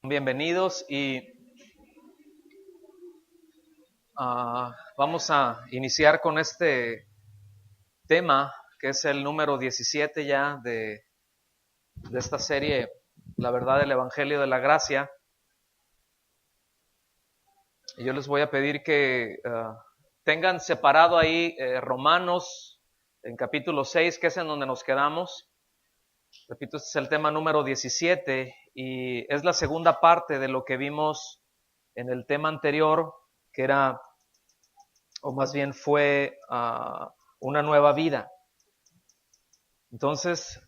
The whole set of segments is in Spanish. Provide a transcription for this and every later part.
Bienvenidos y vamos a iniciar con este tema que es el número 17 ya de esta serie, La verdad del Evangelio de la Gracia. Y yo les voy a pedir que tengan separado ahí Romanos en capítulo 6, que es en donde nos quedamos. Repito, este es el tema número 17 y es la segunda parte de lo que vimos en el tema anterior, que era, o más bien fue una nueva vida. Entonces,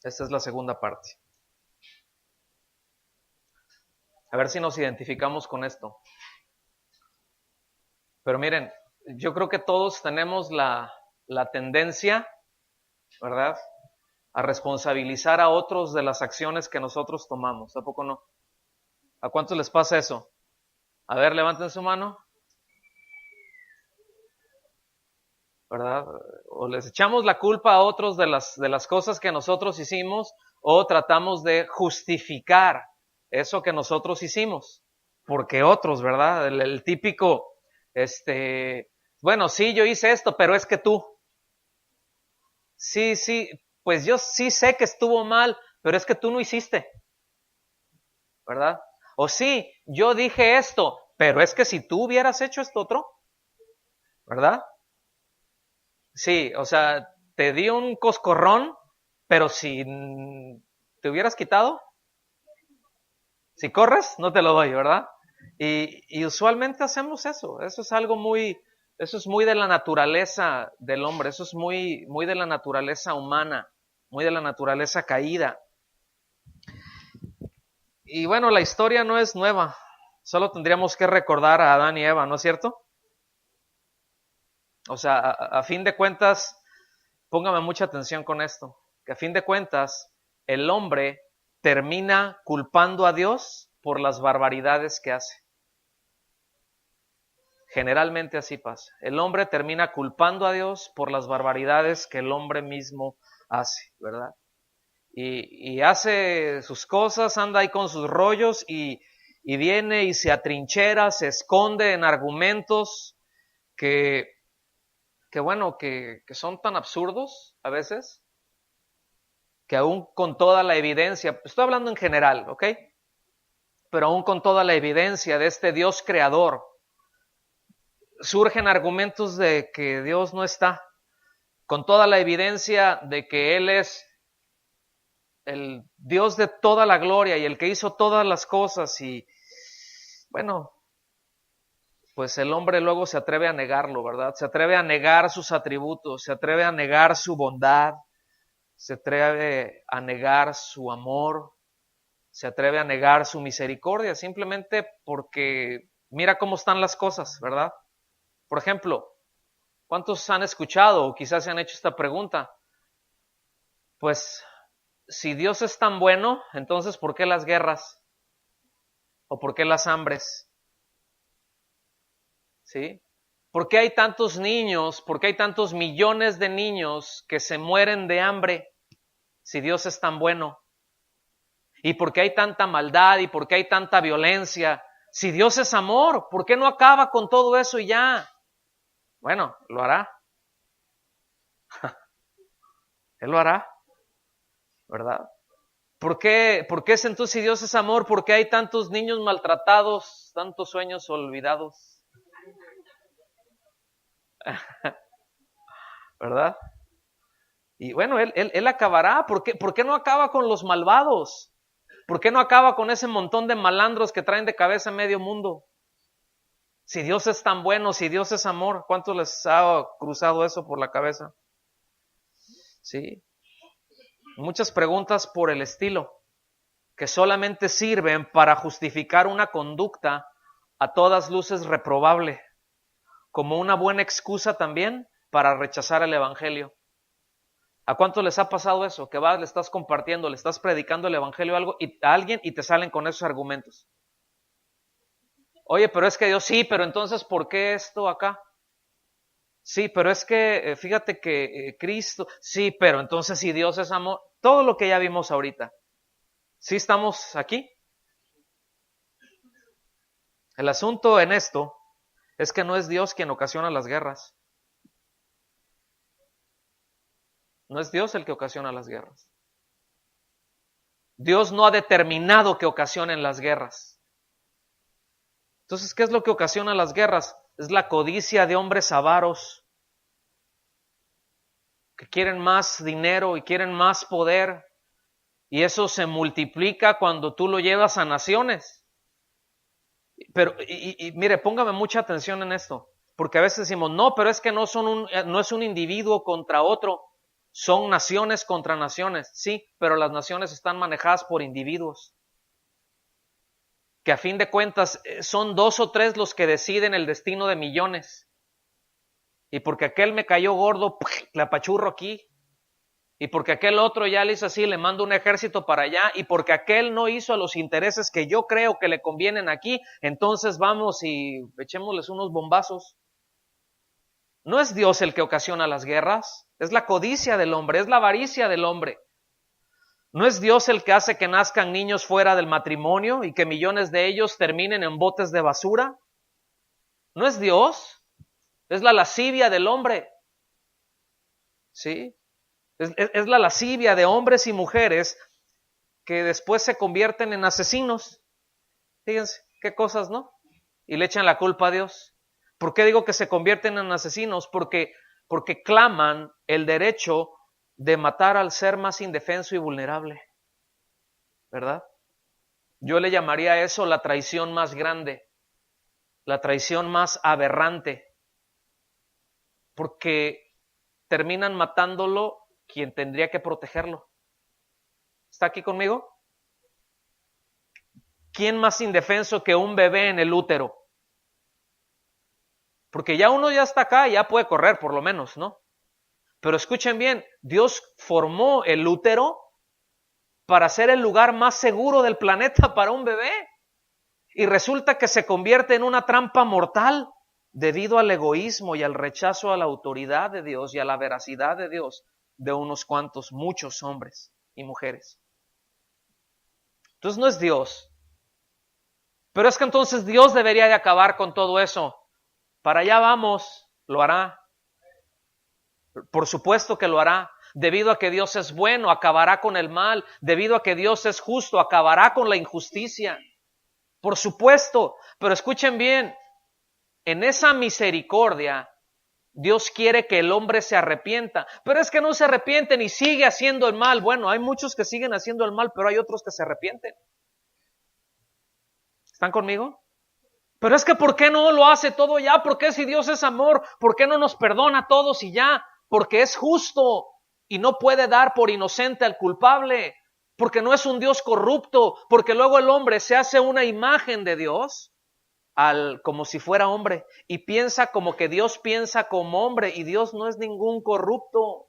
esta es la segunda parte. A ver si nos identificamos con esto. Pero miren, yo creo que todos tenemos la tendencia, ¿verdad?, a responsabilizar a otros de las acciones que nosotros tomamos. ¿A poco no? ¿A cuántos les pasa eso? A ver, levanten su mano. ¿Verdad? O les echamos la culpa a otros de las cosas que nosotros hicimos, o tratamos de justificar eso que nosotros hicimos, porque otros, ¿verdad? El típico, bueno, sí, yo hice esto, pero es que tú. Sí, pues yo sí sé que estuvo mal, pero es que tú no hiciste, ¿verdad? O sí, yo dije esto, pero es que si tú hubieras hecho esto otro, ¿verdad? Sí, o sea, te di un coscorrón, pero si te hubieras quitado, si corres, no te lo doy, ¿verdad? Y usualmente hacemos eso es algo eso es muy de la naturaleza del hombre, eso es muy de la naturaleza humana, muy de la naturaleza caída. Y bueno, la historia no es nueva, solo tendríamos que recordar a Adán y Eva, ¿no es cierto? O sea, a fin de cuentas, póngame mucha atención con esto, que a fin de cuentas el hombre termina culpando a Dios por las barbaridades que hace. Generalmente así pasa. El hombre termina culpando a Dios por las barbaridades que el hombre mismo hace, ¿verdad? Y hace sus cosas, anda ahí con sus rollos y viene y se atrinchera, se esconde en argumentos que bueno, que son tan absurdos a veces, que aún con toda la evidencia, estoy hablando en general, ¿ok? Pero aún con toda la evidencia de este Dios creador, surgen argumentos de que Dios no está, con toda la evidencia de que Él es el Dios de toda la gloria y el que hizo todas las cosas, y bueno, pues el hombre luego se atreve a negarlo, ¿verdad? Se atreve a negar sus atributos, se atreve a negar su bondad, se atreve a negar su amor, se atreve a negar su misericordia, simplemente porque mira cómo están las cosas, ¿verdad? Por ejemplo, ¿cuántos han escuchado o quizás se han hecho esta pregunta? Pues, si Dios es tan bueno, entonces ¿por qué las guerras? ¿O por qué las hambres? ¿Sí? ¿Por qué hay tantos niños, por qué hay tantos millones de niños que se mueren de hambre si Dios es tan bueno? ¿Y por qué hay tanta maldad y por qué hay tanta violencia? Si Dios es amor, ¿por qué no acaba con todo eso y ya? Bueno, lo hará. Él lo hará, ¿verdad? ¿Por qué es entonces, si Dios es amor, por qué hay tantos niños maltratados, tantos sueños olvidados? ¿Verdad? Y bueno, él acabará. ¿Por qué no acaba con los malvados? ¿Por qué no acaba con ese montón de malandros que traen de cabeza medio mundo? Si Dios es tan bueno, si Dios es amor, ¿cuántos les ha cruzado eso por la cabeza? Sí. Muchas preguntas por el estilo, que solamente sirven para justificar una conducta a todas luces reprobable, como una buena excusa también para rechazar el evangelio. ¿A cuánto les ha pasado eso? Que vas, le estás compartiendo, le estás predicando el evangelio a alguien y te salen con esos argumentos. Oye, pero es que Dios sí, pero entonces ¿por qué esto acá? Sí, pero es que fíjate que Cristo, sí, pero entonces si Dios es amor, todo lo que ya vimos ahorita. ¿Sí estamos aquí? El asunto en esto es que no es Dios quien ocasiona las guerras. No es Dios el que ocasiona las guerras. Dios no ha determinado que ocasionen las guerras. Entonces, ¿qué es lo que ocasiona las guerras? Es la codicia de hombres avaros que quieren más dinero y quieren más poder. Y eso se multiplica cuando tú lo llevas a naciones. Pero, y mire, póngame mucha atención en esto. Porque a veces decimos, no, pero es que no es un individuo contra otro. Son naciones contra naciones. Sí, pero las naciones están manejadas por individuos. Que a fin de cuentas son 2 o 3 los que deciden el destino de millones. Y porque aquel me cayó gordo, le apachurro aquí. Y porque aquel otro ya le hizo así, le mando un ejército para allá. Y porque aquel no hizo los intereses que yo creo que le convienen aquí, entonces vamos y echémosles unos bombazos. No es Dios el que ocasiona las guerras, es la codicia del hombre, es la avaricia del hombre. ¿No es Dios el que hace que nazcan niños fuera del matrimonio y que millones de ellos terminen en botes de basura? ¿No es Dios? Es la lascivia del hombre. ¿Sí? Es la lascivia de hombres y mujeres que después se convierten en asesinos. Fíjense, qué cosas, ¿no? Y le echan la culpa a Dios. ¿Por qué digo que se convierten en asesinos? Porque claman el derecho de matar al ser más indefenso y vulnerable. ¿Verdad? Yo le llamaría a eso la traición más grande, la traición más aberrante, porque terminan matándolo quien tendría que protegerlo. ¿Está aquí conmigo? ¿Quién más indefenso que un bebé en el útero? Porque ya uno ya está acá y ya puede correr por lo menos, ¿no? Pero escuchen bien, Dios formó el útero para ser el lugar más seguro del planeta para un bebé. Y resulta que se convierte en una trampa mortal debido al egoísmo y al rechazo a la autoridad de Dios y a la veracidad de Dios de unos cuantos, muchos hombres y mujeres. Entonces no es Dios. Pero es que entonces Dios debería de acabar con todo eso. Para allá vamos, lo hará. Por supuesto que lo hará. Debido a que Dios es bueno, acabará con el mal. Debido a que Dios es justo, acabará con la injusticia. Por supuesto, pero escuchen bien, en esa misericordia, Dios quiere que el hombre se arrepienta. Pero es que no se arrepienten y sigue haciendo el mal. Bueno, hay muchos que siguen haciendo el mal, pero hay otros que se arrepienten. ¿Están conmigo? Pero es que ¿por qué no lo hace todo ya? ¿Por qué si Dios es amor? ¿Por qué no nos perdona a todos y ya? Porque es justo y no puede dar por inocente al culpable. Porque no es un Dios corrupto. Porque luego el hombre se hace una imagen de Dios como si fuera hombre y piensa como que Dios piensa como hombre y Dios no es ningún corrupto.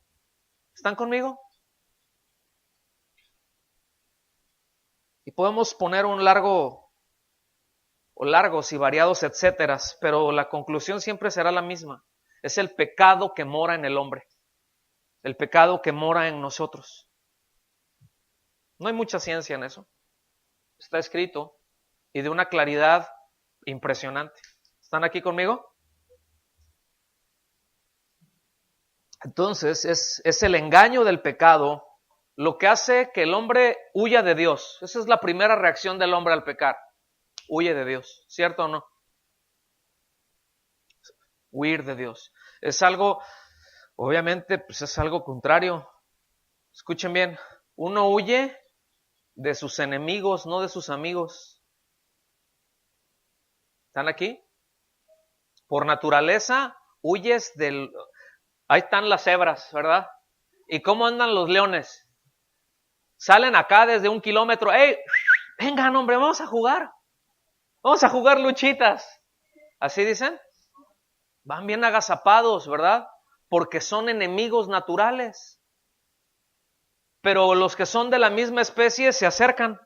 ¿Están conmigo? Y podemos poner largos y variados etcéteras, pero la conclusión siempre será la misma. Es el pecado que mora en el hombre, el pecado que mora en nosotros. No hay mucha ciencia en eso. Está escrito y de una claridad impresionante. ¿Están aquí conmigo? Entonces es el engaño del pecado lo que hace que el hombre huya de Dios. Esa es la primera reacción del hombre al pecar. Huye de Dios, ¿cierto o no? Huir de Dios. Es algo, obviamente, pues es algo contrario. Escuchen bien, uno huye de sus enemigos, no de sus amigos. ¿Están aquí? Por naturaleza, huyes del... Ahí están las cebras, ¿verdad? ¿Y cómo andan los leones? Salen acá desde 1 kilómetro. ¡Ey! Vengan, hombre, vamos a jugar. Vamos a jugar luchitas. ¿Así dicen? Van bien agazapados, ¿verdad? Porque son enemigos naturales. Pero los que son de la misma especie se acercan.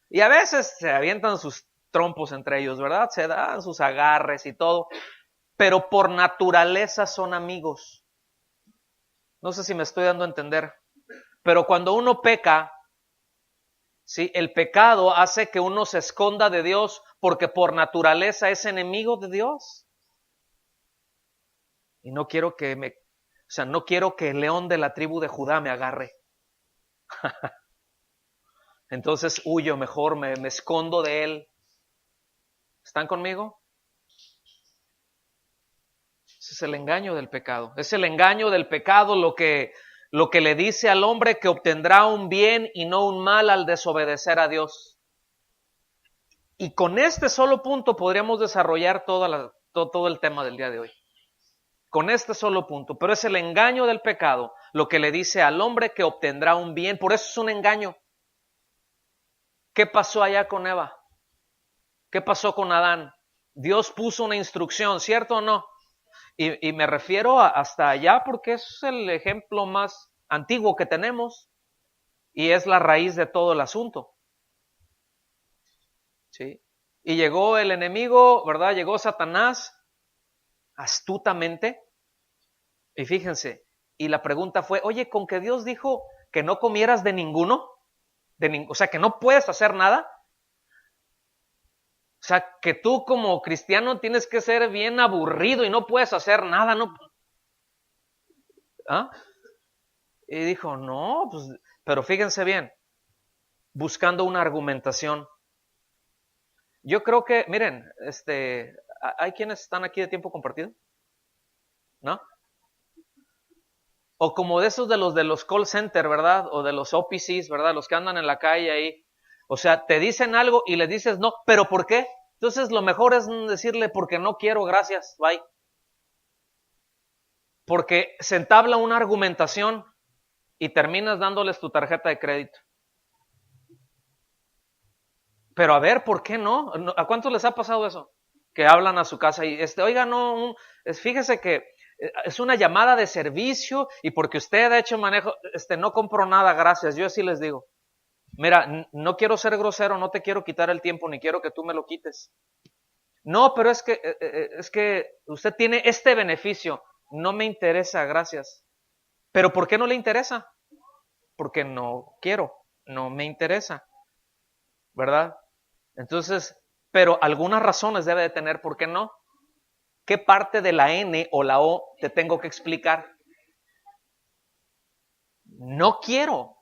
Y a veces se avientan sus trompos entre ellos, ¿verdad? Se dan sus agarres y todo. Pero por naturaleza son amigos. No sé si me estoy dando a entender. Pero cuando uno peca, ¿sí? El pecado hace que uno se esconda de Dios porque por naturaleza es enemigo de Dios. Y no quiero que no quiero que el león de la tribu de Judá me agarre. Entonces huyo mejor, me escondo de él. ¿Están conmigo? Ese es el engaño del pecado. Es el engaño del pecado lo que le dice al hombre que obtendrá un bien y no un mal al desobedecer a Dios. Y con este solo punto podríamos desarrollar todo el tema del día de hoy. Con este solo punto. Pero es el engaño del pecado lo que le dice al hombre que obtendrá un bien. Por eso es un engaño. ¿Qué pasó allá con Eva? ¿Qué pasó con Adán? Dios puso una instrucción, ¿cierto o no? Y me refiero hasta allá porque es el ejemplo más antiguo que tenemos y es la raíz de todo el asunto. ¿Sí? Y llegó el enemigo, ¿verdad? Llegó Satanás astutamente. Y fíjense, y la pregunta fue, oye, ¿con que Dios dijo que no comieras de ninguno? O sea, que no puedes hacer nada. O sea, que tú como cristiano tienes que ser bien aburrido y no puedes hacer nada, ¿no? ¿Ah? Y dijo, no, pues, pero fíjense bien, buscando una argumentación. Yo creo que, miren, ¿hay quienes están aquí de tiempo compartido? ¿No? O como de esos de los call center, ¿verdad? O de los OPCs, ¿verdad? Los que andan en la calle ahí. O sea, te dicen algo y le dices no, ¿pero por qué? Entonces lo mejor es decirle porque no quiero, gracias, bye. Porque se entabla una argumentación y terminas dándoles tu tarjeta de crédito. Pero a ver, ¿por qué no? ¿A cuántos les ha pasado eso? Que hablan a su casa y, oiga, no, fíjese que es una llamada de servicio y porque usted ha hecho manejo, no compro nada, gracias. Yo así les digo, mira, no quiero ser grosero, no te quiero quitar el tiempo, ni quiero que tú me lo quites. No, pero es que usted tiene este beneficio, no me interesa, gracias. ¿Pero por qué no le interesa? Porque no quiero, no me interesa, ¿verdad? Entonces, pero algunas razones debe de tener, ¿por qué no? ¿Qué parte de la N o la O te tengo que explicar? No quiero. O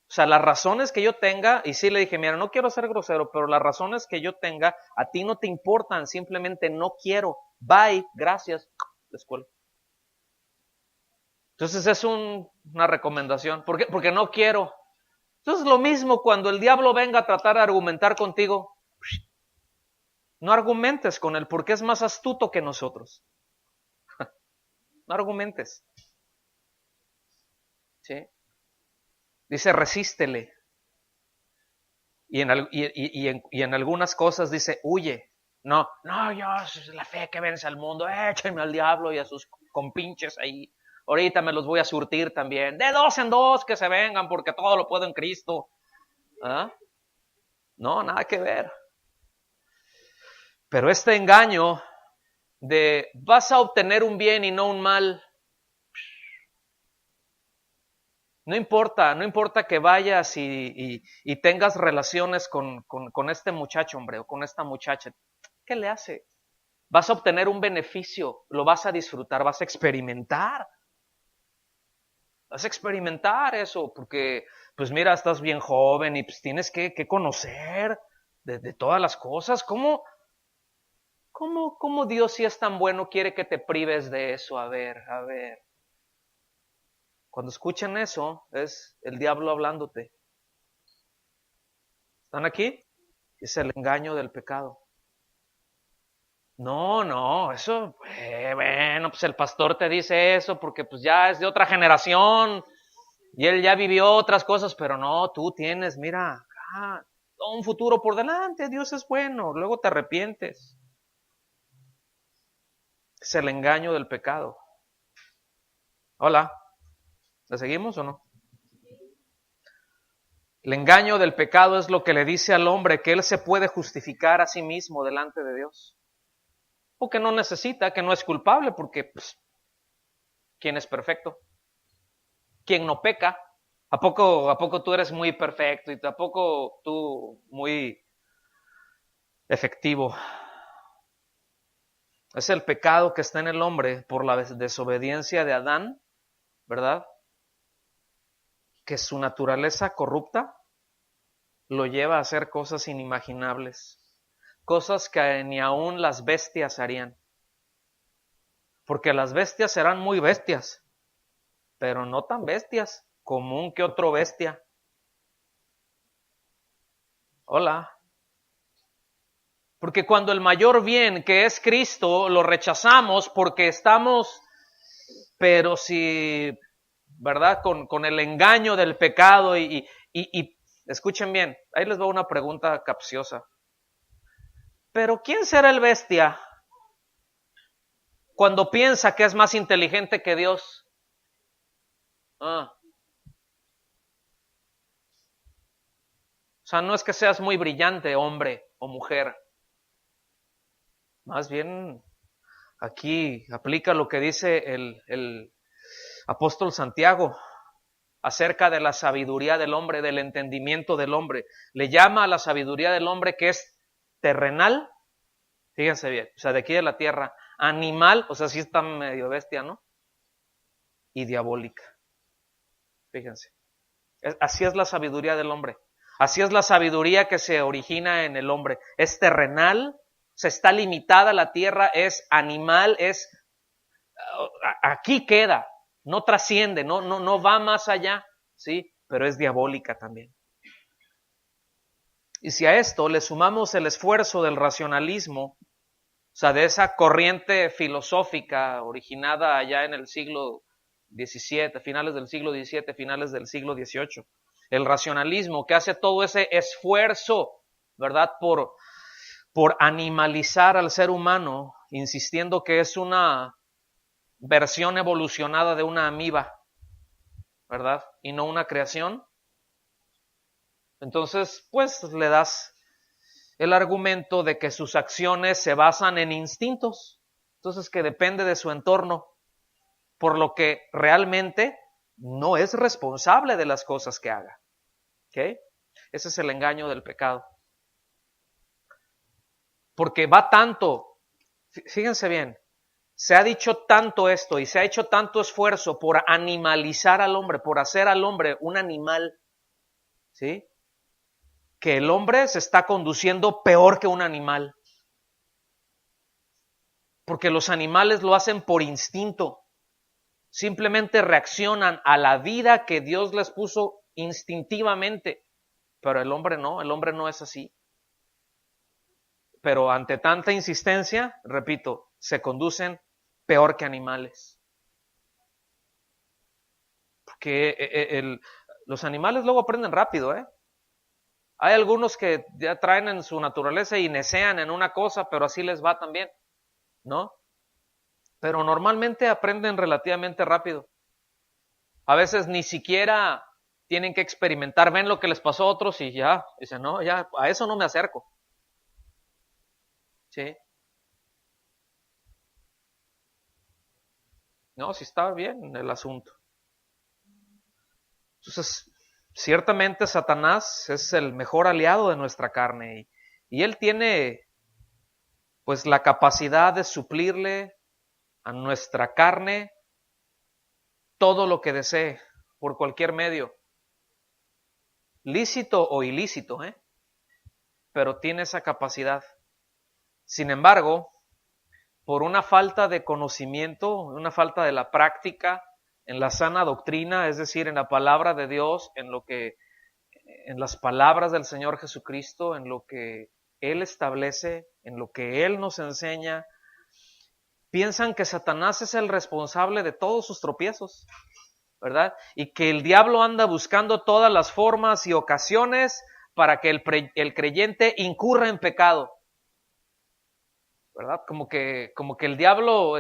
sea, las razones que yo tenga, y sí le dije, mira, no quiero ser grosero, pero las razones que yo tenga, a ti no te importan, simplemente no quiero. Bye, gracias, la escuela. Entonces es una recomendación, porque no quiero. Entonces lo mismo cuando el diablo venga a tratar de argumentar contigo, no argumentes con él, porque es más astuto que nosotros. No argumentes. ¿Sí? Dice, resístele. Y en algunas cosas dice, huye. No, yo, es la fe que vence al mundo, échenme al diablo y a sus compinches ahí. Ahorita me los voy a surtir también. De 2 en 2 que se vengan porque todo lo puedo en Cristo. ¿Ah? No, nada que ver. Pero este engaño de vas a obtener un bien y no un mal. No importa que vayas y tengas relaciones con este muchacho, hombre, o con esta muchacha. ¿Qué le hace? Vas a obtener un beneficio, lo vas a disfrutar, vas a experimentar. Vas a experimentar eso, porque, pues mira, estás bien joven y pues tienes que conocer de todas las cosas. ¿Cómo Dios, si es tan bueno, quiere que te prives de eso? A ver. Cuando escuchen eso, es el diablo hablándote. ¿Están aquí? Es el engaño del pecado. No, eso, bueno, pues el pastor te dice eso porque pues ya es de otra generación y él ya vivió otras cosas, pero no, tú tienes, mira, un futuro por delante, Dios es bueno, luego te arrepientes. Es el engaño del pecado. Hola, ¿le seguimos o no? El engaño del pecado es lo que le dice al hombre que él se puede justificar a sí mismo delante de Dios. O que no necesita, que no es culpable, porque pues, ¿quién es perfecto? ¿Quién no peca? a poco tú eres muy perfecto y a poco tú muy efectivo? Es el pecado que está en el hombre por la desobediencia de Adán, ¿verdad? Que su naturaleza corrupta lo lleva a hacer cosas inimaginables, cosas que ni aun las bestias harían. Porque las bestias serán muy bestias, pero no tan bestias como un que otro bestia. Hola. Porque cuando el mayor bien, que es Cristo, lo rechazamos porque estamos, pero si, ¿verdad? Con el engaño del pecado y escuchen bien, ahí les va una pregunta capciosa. Pero ¿quién será el bestia cuando piensa que es más inteligente que Dios? O sea, no es que seas muy brillante, hombre o mujer. Más bien, aquí aplica lo que dice el apóstol Santiago acerca de la sabiduría del hombre, del entendimiento del hombre. Le llama a la sabiduría del hombre que es terrenal, fíjense bien, o sea, de aquí de la tierra, animal, o sea, sí está medio bestia, ¿no? Y diabólica, fíjense. Así es la sabiduría del hombre. Así es la sabiduría que se origina en el hombre. Es terrenal, se está limitada a la tierra, es animal, es aquí queda, no trasciende, no va más allá, ¿sí? Pero es diabólica también. Y si a esto le sumamos el esfuerzo del racionalismo, o sea, de esa corriente filosófica originada allá en el siglo XVII, finales del siglo XVII, finales del siglo XVIII, el racionalismo que hace todo ese esfuerzo, ¿verdad?, por animalizar al ser humano, insistiendo que es una versión evolucionada de una amiba, ¿verdad? Y no una creación. Entonces, pues le das el argumento de que sus acciones se basan en instintos, entonces que depende de su entorno, por lo que realmente no es responsable de las cosas que haga. ¿Ok? Ese es el engaño del pecado. Porque va tanto, fíjense bien, se ha dicho tanto esto y se ha hecho tanto esfuerzo por animalizar al hombre, por hacer al hombre un animal, ¿sí? Que el hombre se está conduciendo peor que un animal. Porque los animales lo hacen por instinto. Simplemente reaccionan a la vida que Dios les puso instintivamente. Pero el hombre no es así. Pero ante tanta insistencia, repito, se conducen peor que animales. Porque los animales luego aprenden rápido, ¿eh? Hay algunos que ya traen en su naturaleza y necean en una cosa, pero así les va también, ¿no? Pero normalmente aprenden relativamente rápido. A veces ni siquiera tienen que experimentar, ven lo que les pasó a otros y ya, dicen, no, ya, a eso no me acerco. ¿Sí? No, sí está bien el asunto. Entonces, ciertamente Satanás es el mejor aliado de nuestra carne y él tiene pues la capacidad de suplirle a nuestra carne todo lo que desee por cualquier medio, lícito o ilícito, pero tiene esa capacidad. Sin embargo, por una falta de conocimiento, una falta de la práctica en la sana doctrina, es decir, en la palabra de Dios, en las palabras del Señor Jesucristo, en lo que Él establece, en lo que Él nos enseña, piensan que Satanás es el responsable de todos sus tropiezos, ¿verdad? Y que el diablo anda buscando todas las formas y ocasiones para que el creyente incurra en pecado, ¿verdad? Como que el diablo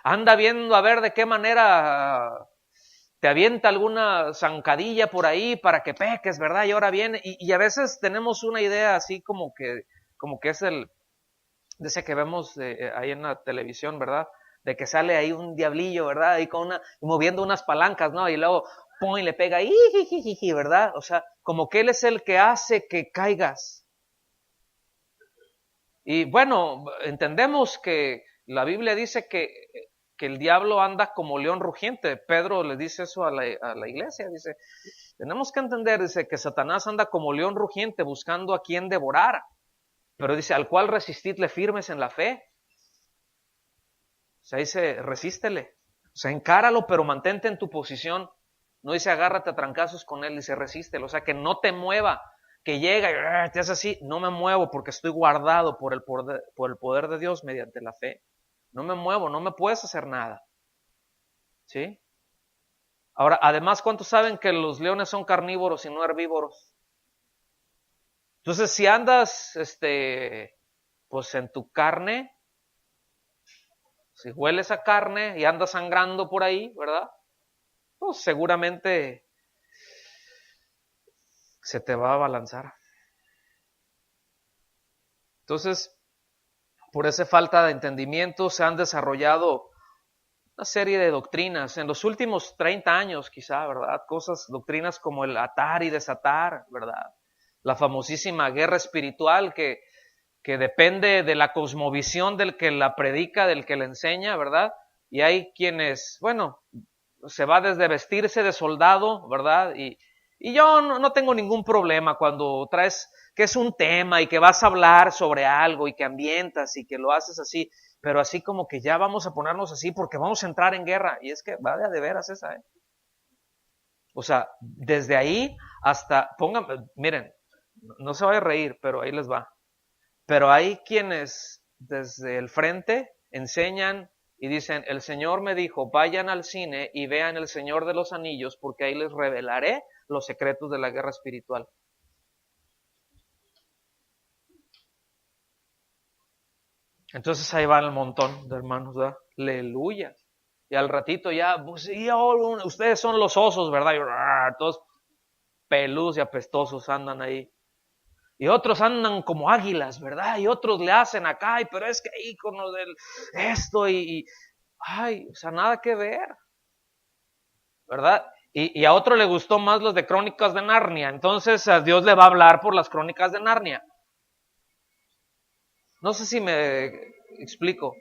anda viendo a ver de qué manera te avienta alguna zancadilla por ahí para que peques, ¿verdad? Y ahora viene, y a veces tenemos una idea así como que es de ese que vemos ahí en la televisión, ¿verdad? De que sale ahí un diablillo, ¿verdad? Ahí moviendo unas palancas, ¿no? Y luego ¡pum! Y le pega, ¿verdad? O sea, como que Él es el que hace que caigas. Y bueno, entendemos que la Biblia dice que el diablo anda como león rugiente. Pedro le dice eso a la iglesia, dice, tenemos que entender, dice, que Satanás anda como león rugiente buscando a quien devorar. Pero dice, al cual resistidle firmes en la fe. O sea, dice, resístele. O sea, encáralo, pero mantente en tu posición. No dice, agárrate a trancazos con él, dice, resístelo. O sea, que no te mueva, que llega y te hace así. No me muevo porque estoy guardado por el poder de Dios mediante la fe. No me muevo, no me puedes hacer nada. ¿Sí? Ahora, además, ¿cuántos saben que los leones son carnívoros y no herbívoros? Entonces, si andas, pues en tu carne, si hueles a carne y andas sangrando por ahí, ¿verdad? Pues seguramente se te va a abalanzar. Entonces, por esa falta de entendimiento se han desarrollado una serie de doctrinas. En los últimos 30 años quizá, ¿verdad? Doctrinas como el atar y desatar, ¿verdad? La famosísima guerra espiritual que depende de la cosmovisión del que la predica, del que la enseña, ¿verdad? Y hay quienes, bueno, se va desde vestirse de soldado, ¿verdad? Y yo no tengo ningún problema cuando traes que es un tema y que vas a hablar sobre algo y que ambientas y que lo haces así, pero así como que ya vamos a ponernos así porque vamos a entrar en guerra. Y es que vaya de veras esa, ¿eh? O sea, desde ahí hasta, miren, no se vaya a reír, pero ahí les va. Pero hay quienes desde el frente enseñan y dicen, el Señor me dijo, vayan al cine y vean El Señor de los Anillos porque ahí les revelaré los secretos de la guerra espiritual. Entonces ahí van el montón de hermanos, ¿verdad? Aleluya. Y al ratito ya, pues, ustedes son los osos, ¿verdad? Y todos peludos y apestosos andan ahí. Y otros andan como águilas, ¿verdad? Y otros le hacen acá, pero es que ahí con lo del esto ay, o sea, nada que ver, ¿verdad? Y a otro le gustó más los de Crónicas de Narnia, entonces a Dios le va a hablar por las Crónicas de Narnia. No sé si me explico.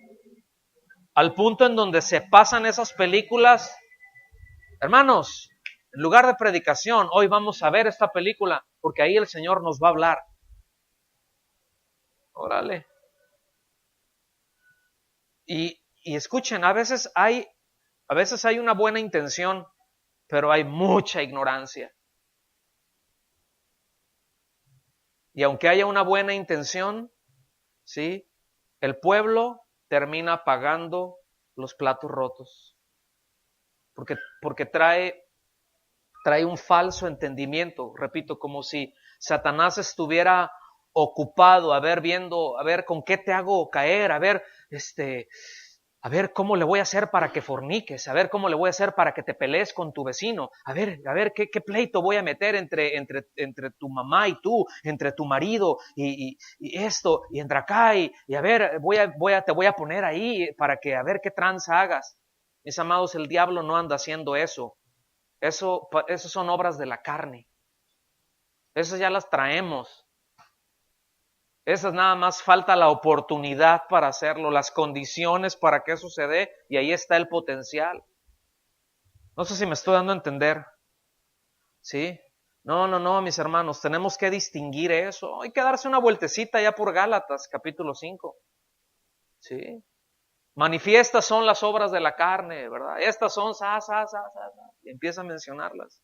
Al punto en donde se pasan esas películas, hermanos, en lugar de predicación, hoy vamos a ver esta película, porque ahí el Señor nos va a hablar. Órale. Y escuchen, a veces hay una buena intención, pero hay mucha ignorancia. Y aunque haya una buena intención, ¿sí? El pueblo termina pagando los platos rotos. Porque trae un falso entendimiento, repito, como si Satanás estuviera ocupado, a ver con qué te hago caer, a ver cómo le voy a hacer para que forniques, a ver cómo le voy a hacer para que te pelees con tu vecino, a ver qué pleito voy a meter entre tu mamá y tú, entre tu marido y esto, y entre acá, y a ver, te voy a poner ahí para que a ver qué tranza hagas. Mis amados, el diablo no anda haciendo eso. Eso son obras de la carne. Esas ya las traemos. Esas nada más falta la oportunidad para hacerlo, las condiciones para que eso se dé, y ahí está el potencial. No sé si me estoy dando a entender. ¿Sí? No, mis hermanos, tenemos que distinguir eso. Hay que darse una vueltecita ya por Gálatas, capítulo 5. ¿Sí? Manifiestas son las obras de la carne, ¿verdad? Estas son, y empieza a mencionarlas.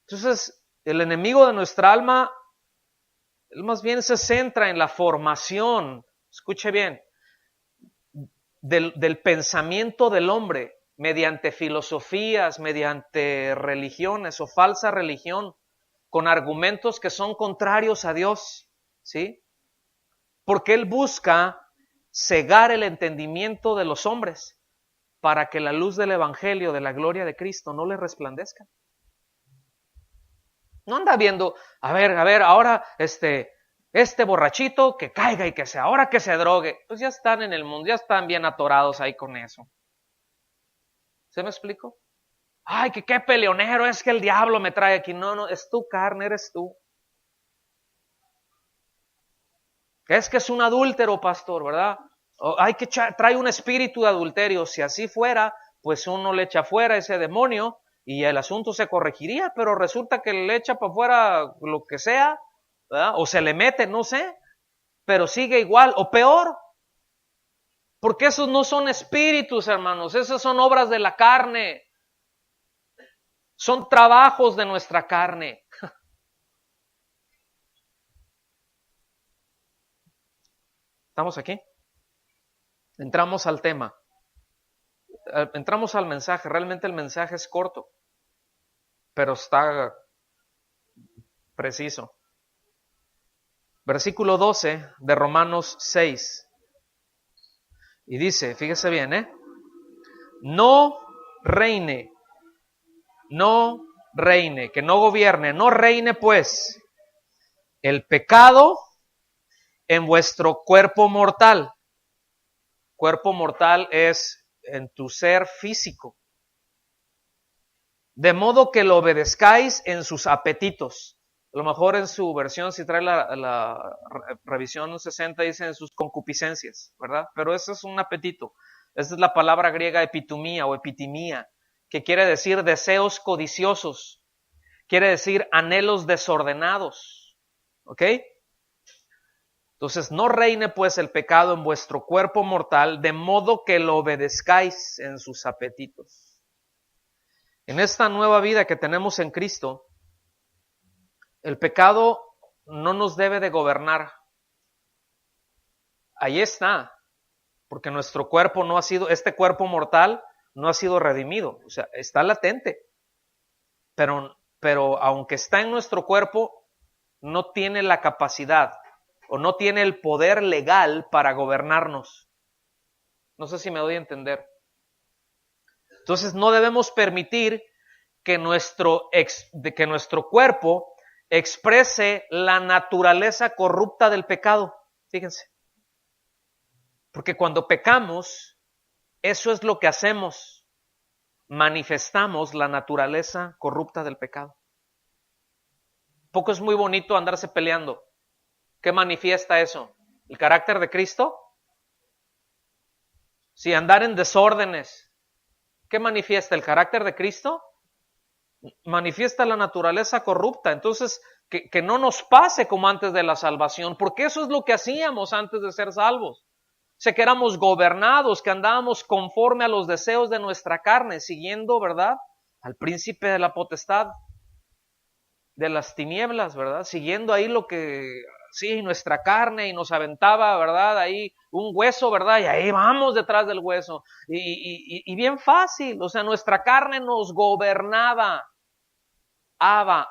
Entonces, el enemigo de nuestra alma, él más bien se centra en la formación, escuche bien, del pensamiento del hombre, mediante filosofías, mediante religiones o falsa religión, con argumentos que son contrarios a Dios, ¿sí? Porque él busca cegar el entendimiento de los hombres para que la luz del evangelio, de la gloria de Cristo, no les resplandezca. No anda viendo, a ver, ahora este borrachito que caiga y ahora que se drogue. Pues ya están en el mundo, ya están bien atorados ahí con eso. ¿Se me explico? Ay, que qué peleonero, es que el diablo me trae aquí. No, es tu carne, eres tú. Es que es un adúltero, pastor, ¿verdad? Hay que trae un espíritu de adulterio. Si así fuera, pues uno le echa fuera ese demonio y el asunto se corregiría, pero resulta que le echa para afuera lo que sea, ¿verdad? O se le mete, no sé, pero sigue igual o peor. Porque esos no son espíritus, hermanos, esas son obras de la carne. Son trabajos de nuestra carne. ¿Estamos aquí? Entramos al tema. Entramos al mensaje. Realmente el mensaje es corto, pero está preciso. Versículo 12 de Romanos 6. Y dice, fíjese bien, no reine, que no gobierne, no reine pues el pecado en vuestro cuerpo mortal. Cuerpo mortal es en tu ser físico. De modo que lo obedezcáis en sus apetitos. A lo mejor en su versión, si trae la revisión 60, dice en sus concupiscencias, ¿verdad? Pero eso es un apetito. Esa es la palabra griega epitumía o epitimía, que quiere decir deseos codiciosos, quiere decir anhelos desordenados. ¿Ok? Entonces, no reine pues el pecado en vuestro cuerpo mortal, de modo que lo obedezcáis en sus apetitos. En esta nueva vida que tenemos en Cristo, el pecado no nos debe de gobernar. Ahí está, porque nuestro cuerpo no ha sido, este cuerpo mortal no ha sido redimido, o sea, está latente. Pero aunque está en nuestro cuerpo, no tiene la capacidad o no tiene el poder legal para gobernarnos. No sé si me doy a entender. Entonces no debemos permitir que nuestro cuerpo exprese la naturaleza corrupta del pecado. Fíjense. Porque cuando pecamos, eso es lo que hacemos. Manifestamos la naturaleza corrupta del pecado. Poco es muy bonito andarse peleando. ¿Qué manifiesta eso? ¿El carácter de Cristo? Si andar en desórdenes, ¿qué manifiesta? ¿El carácter de Cristo? Manifiesta la naturaleza corrupta. Entonces, que no nos pase como antes de la salvación, porque eso es lo que hacíamos antes de ser salvos. O sea, que éramos gobernados, que andábamos conforme a los deseos de nuestra carne, siguiendo, ¿verdad?, al príncipe de la potestad de las tinieblas, ¿verdad? Siguiendo ahí lo que, sí, nuestra carne, y nos aventaba, ¿verdad?, ahí un hueso, ¿verdad? Y ahí vamos detrás del hueso. Y bien fácil, o sea, nuestra carne nos gobernaba. Abba,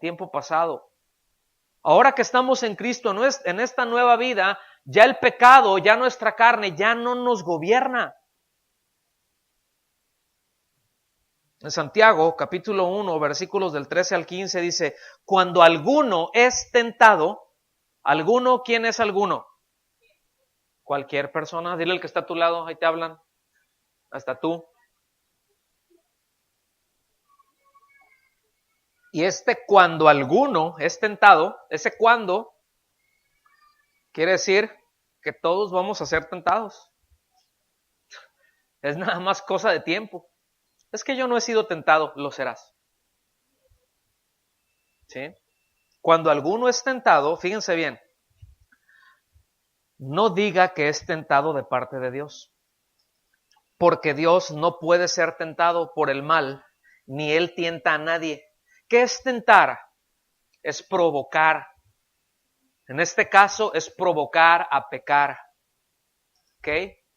tiempo pasado. Ahora que estamos en Cristo, en esta nueva vida, ya el pecado, ya nuestra carne, ya no nos gobierna. En Santiago, capítulo 1, versículos del 13 al 15, dice, cuando alguno es tentado, ¿alguno? ¿Quién es alguno? Cualquier persona, dile al que está a tu lado, ahí te hablan, hasta tú. Y cuando alguno es tentado, ese cuando, quiere decir que todos vamos a ser tentados. Es nada más cosa de tiempo. Es que yo no he sido tentado, lo serás. ¿Sí? Cuando alguno es tentado, fíjense bien, no diga que es tentado de parte de Dios, porque Dios no puede ser tentado por el mal, ni Él tienta a nadie. ¿Qué es tentar? Es provocar. En este caso es provocar a pecar. ¿Ok?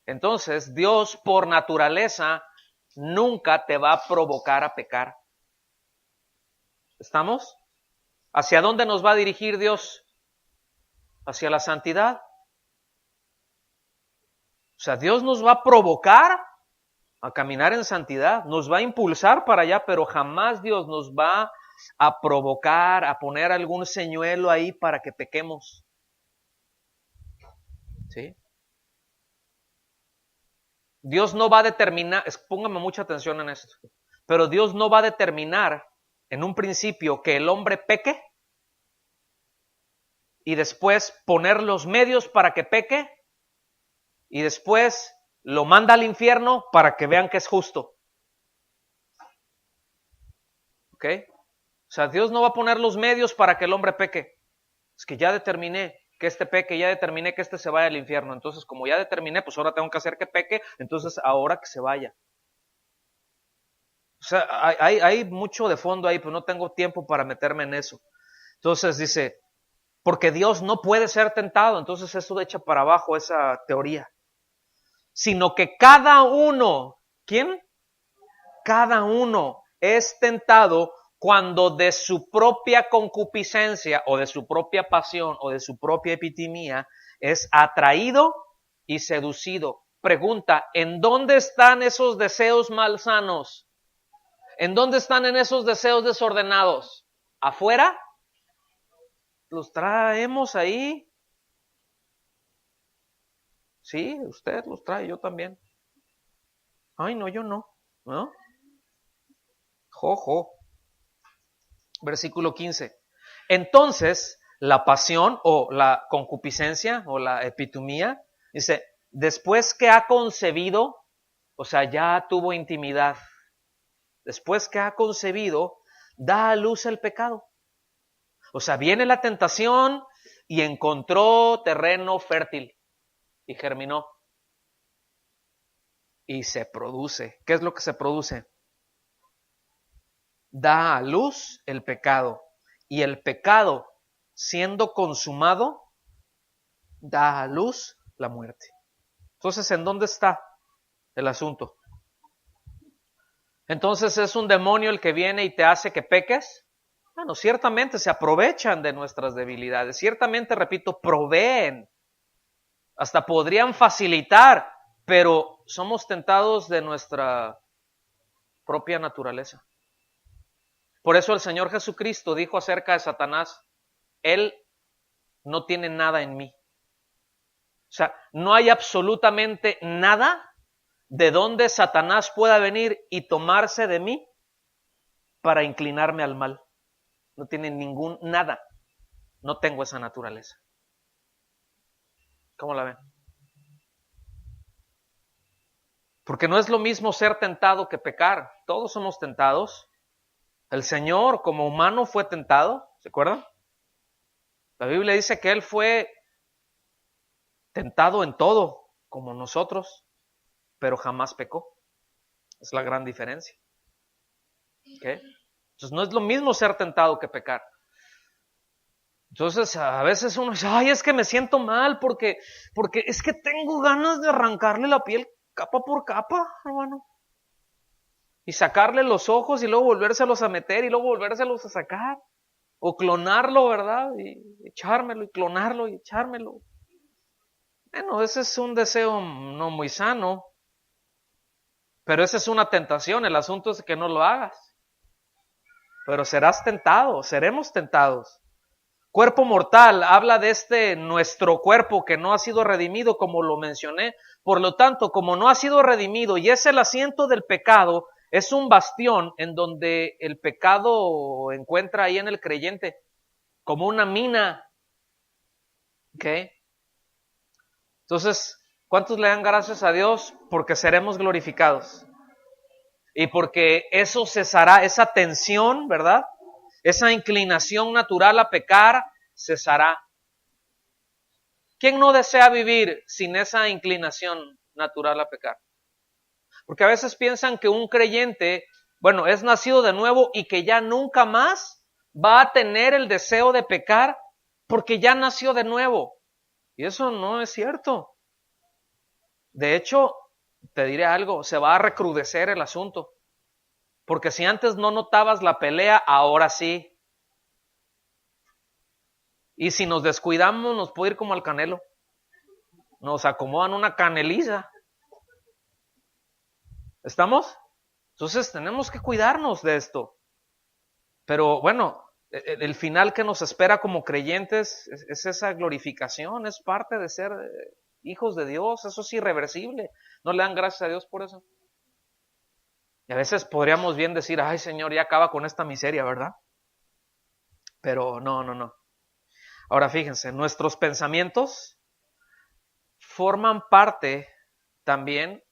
Entonces, Dios por naturaleza nunca te va a provocar a pecar. ¿Estamos? ¿Hacia dónde nos va a dirigir Dios? Hacia la santidad. O sea, Dios nos va a provocar a caminar en santidad, nos va a impulsar para allá, pero jamás Dios nos va a provocar, a poner algún señuelo ahí para que pequemos. ¿Sí? Dios no va a determinar, póngame mucha atención en esto, pero Dios no va a determinar en un principio que el hombre peque y después poner los medios para que peque y después lo manda al infierno para que vean que es justo. ¿Ok? O sea, Dios no va a poner los medios para que el hombre peque. Es que ya determiné que este peque, ya determiné que este se vaya al infierno. Entonces, como ya determiné, pues ahora tengo que hacer que peque, entonces ahora que se vaya. O sea, hay mucho de fondo ahí, pero no tengo tiempo para meterme en eso. Entonces dice, porque Dios no puede ser tentado, entonces eso echa para abajo esa teoría. Sino que cada uno, ¿quién? Cada uno es tentado cuando de su propia concupiscencia o de su propia pasión o de su propia epitimía es atraído y seducido. Pregunta, ¿en dónde están esos deseos malsanos? ¿En dónde están en esos deseos desordenados? ¿Afuera? ¿Los traemos ahí? Sí, usted los trae, yo también. Ay, no, yo no. ¿No? Jojo. Versículo 15. Entonces, la pasión o la concupiscencia o la epitumía, dice, después que ha concebido, o sea, ya tuvo intimidad, después que ha concebido, da a luz el pecado. O sea, viene la tentación y encontró terreno fértil y germinó. Y se produce. ¿Qué es lo que se produce? Da a luz el pecado. Y el pecado, siendo consumado, da a luz la muerte. Entonces, ¿en dónde está el asunto? Entonces, ¿es un demonio el que viene y te hace que peques? Bueno, ciertamente se aprovechan de nuestras debilidades. Ciertamente, repito, proveen. Hasta podrían facilitar, pero somos tentados de nuestra propia naturaleza. Por eso el Señor Jesucristo dijo acerca de Satanás, Él no tiene nada en mí. O sea, no hay absolutamente nada de donde Satanás pueda venir y tomarse de mí para inclinarme al mal. No tiene nada. No tengo esa naturaleza. ¿Cómo la ven? Porque no es lo mismo ser tentado que pecar. Todos somos tentados. El Señor como humano fue tentado, ¿se acuerdan? La Biblia dice que Él fue tentado en todo, como nosotros, pero jamás pecó. Es la gran diferencia. ¿Okay? Entonces no es lo mismo ser tentado que pecar. Entonces a veces uno dice, ay, es que me siento mal porque es que tengo ganas de arrancarle la piel capa por capa, hermano. Y sacarle los ojos y luego volvérselos a meter y luego volvérselos a sacar. O clonarlo, ¿verdad? Y echármelo y clonarlo y echármelo. Bueno, ese es un deseo no muy sano. Pero esa es una tentación. El asunto es que no lo hagas. Pero serás tentado, seremos tentados. Cuerpo mortal, habla de nuestro cuerpo que no ha sido redimido, como lo mencioné. Por lo tanto, como no ha sido redimido y es el asiento del pecado, es un bastión en donde el pecado encuentra ahí en el creyente, como una mina. ¿Ok? Entonces, ¿cuántos le dan gracias a Dios? Porque seremos glorificados. Y porque eso cesará, esa tensión, ¿verdad? Esa inclinación natural a pecar cesará. ¿Quién no desea vivir sin esa inclinación natural a pecar? Porque a veces piensan que un creyente, bueno, es nacido de nuevo y que ya nunca más va a tener el deseo de pecar porque ya nació de nuevo. Y eso no es cierto. De hecho, te diré algo, se va a recrudecer el asunto. Porque si antes no notabas la pelea, ahora sí. Y si nos descuidamos, nos puede ir como al Canelo. Nos acomodan una caneliza. ¿Estamos? Entonces tenemos que cuidarnos de esto. Pero bueno, el final que nos espera como creyentes es esa glorificación, es parte de ser hijos de Dios, eso es irreversible. ¿No le dan gracias a Dios por eso? Y a veces podríamos bien decir, ay Señor, ya acaba con esta miseria, ¿verdad? Pero no. Ahora fíjense, nuestros pensamientos forman parte también,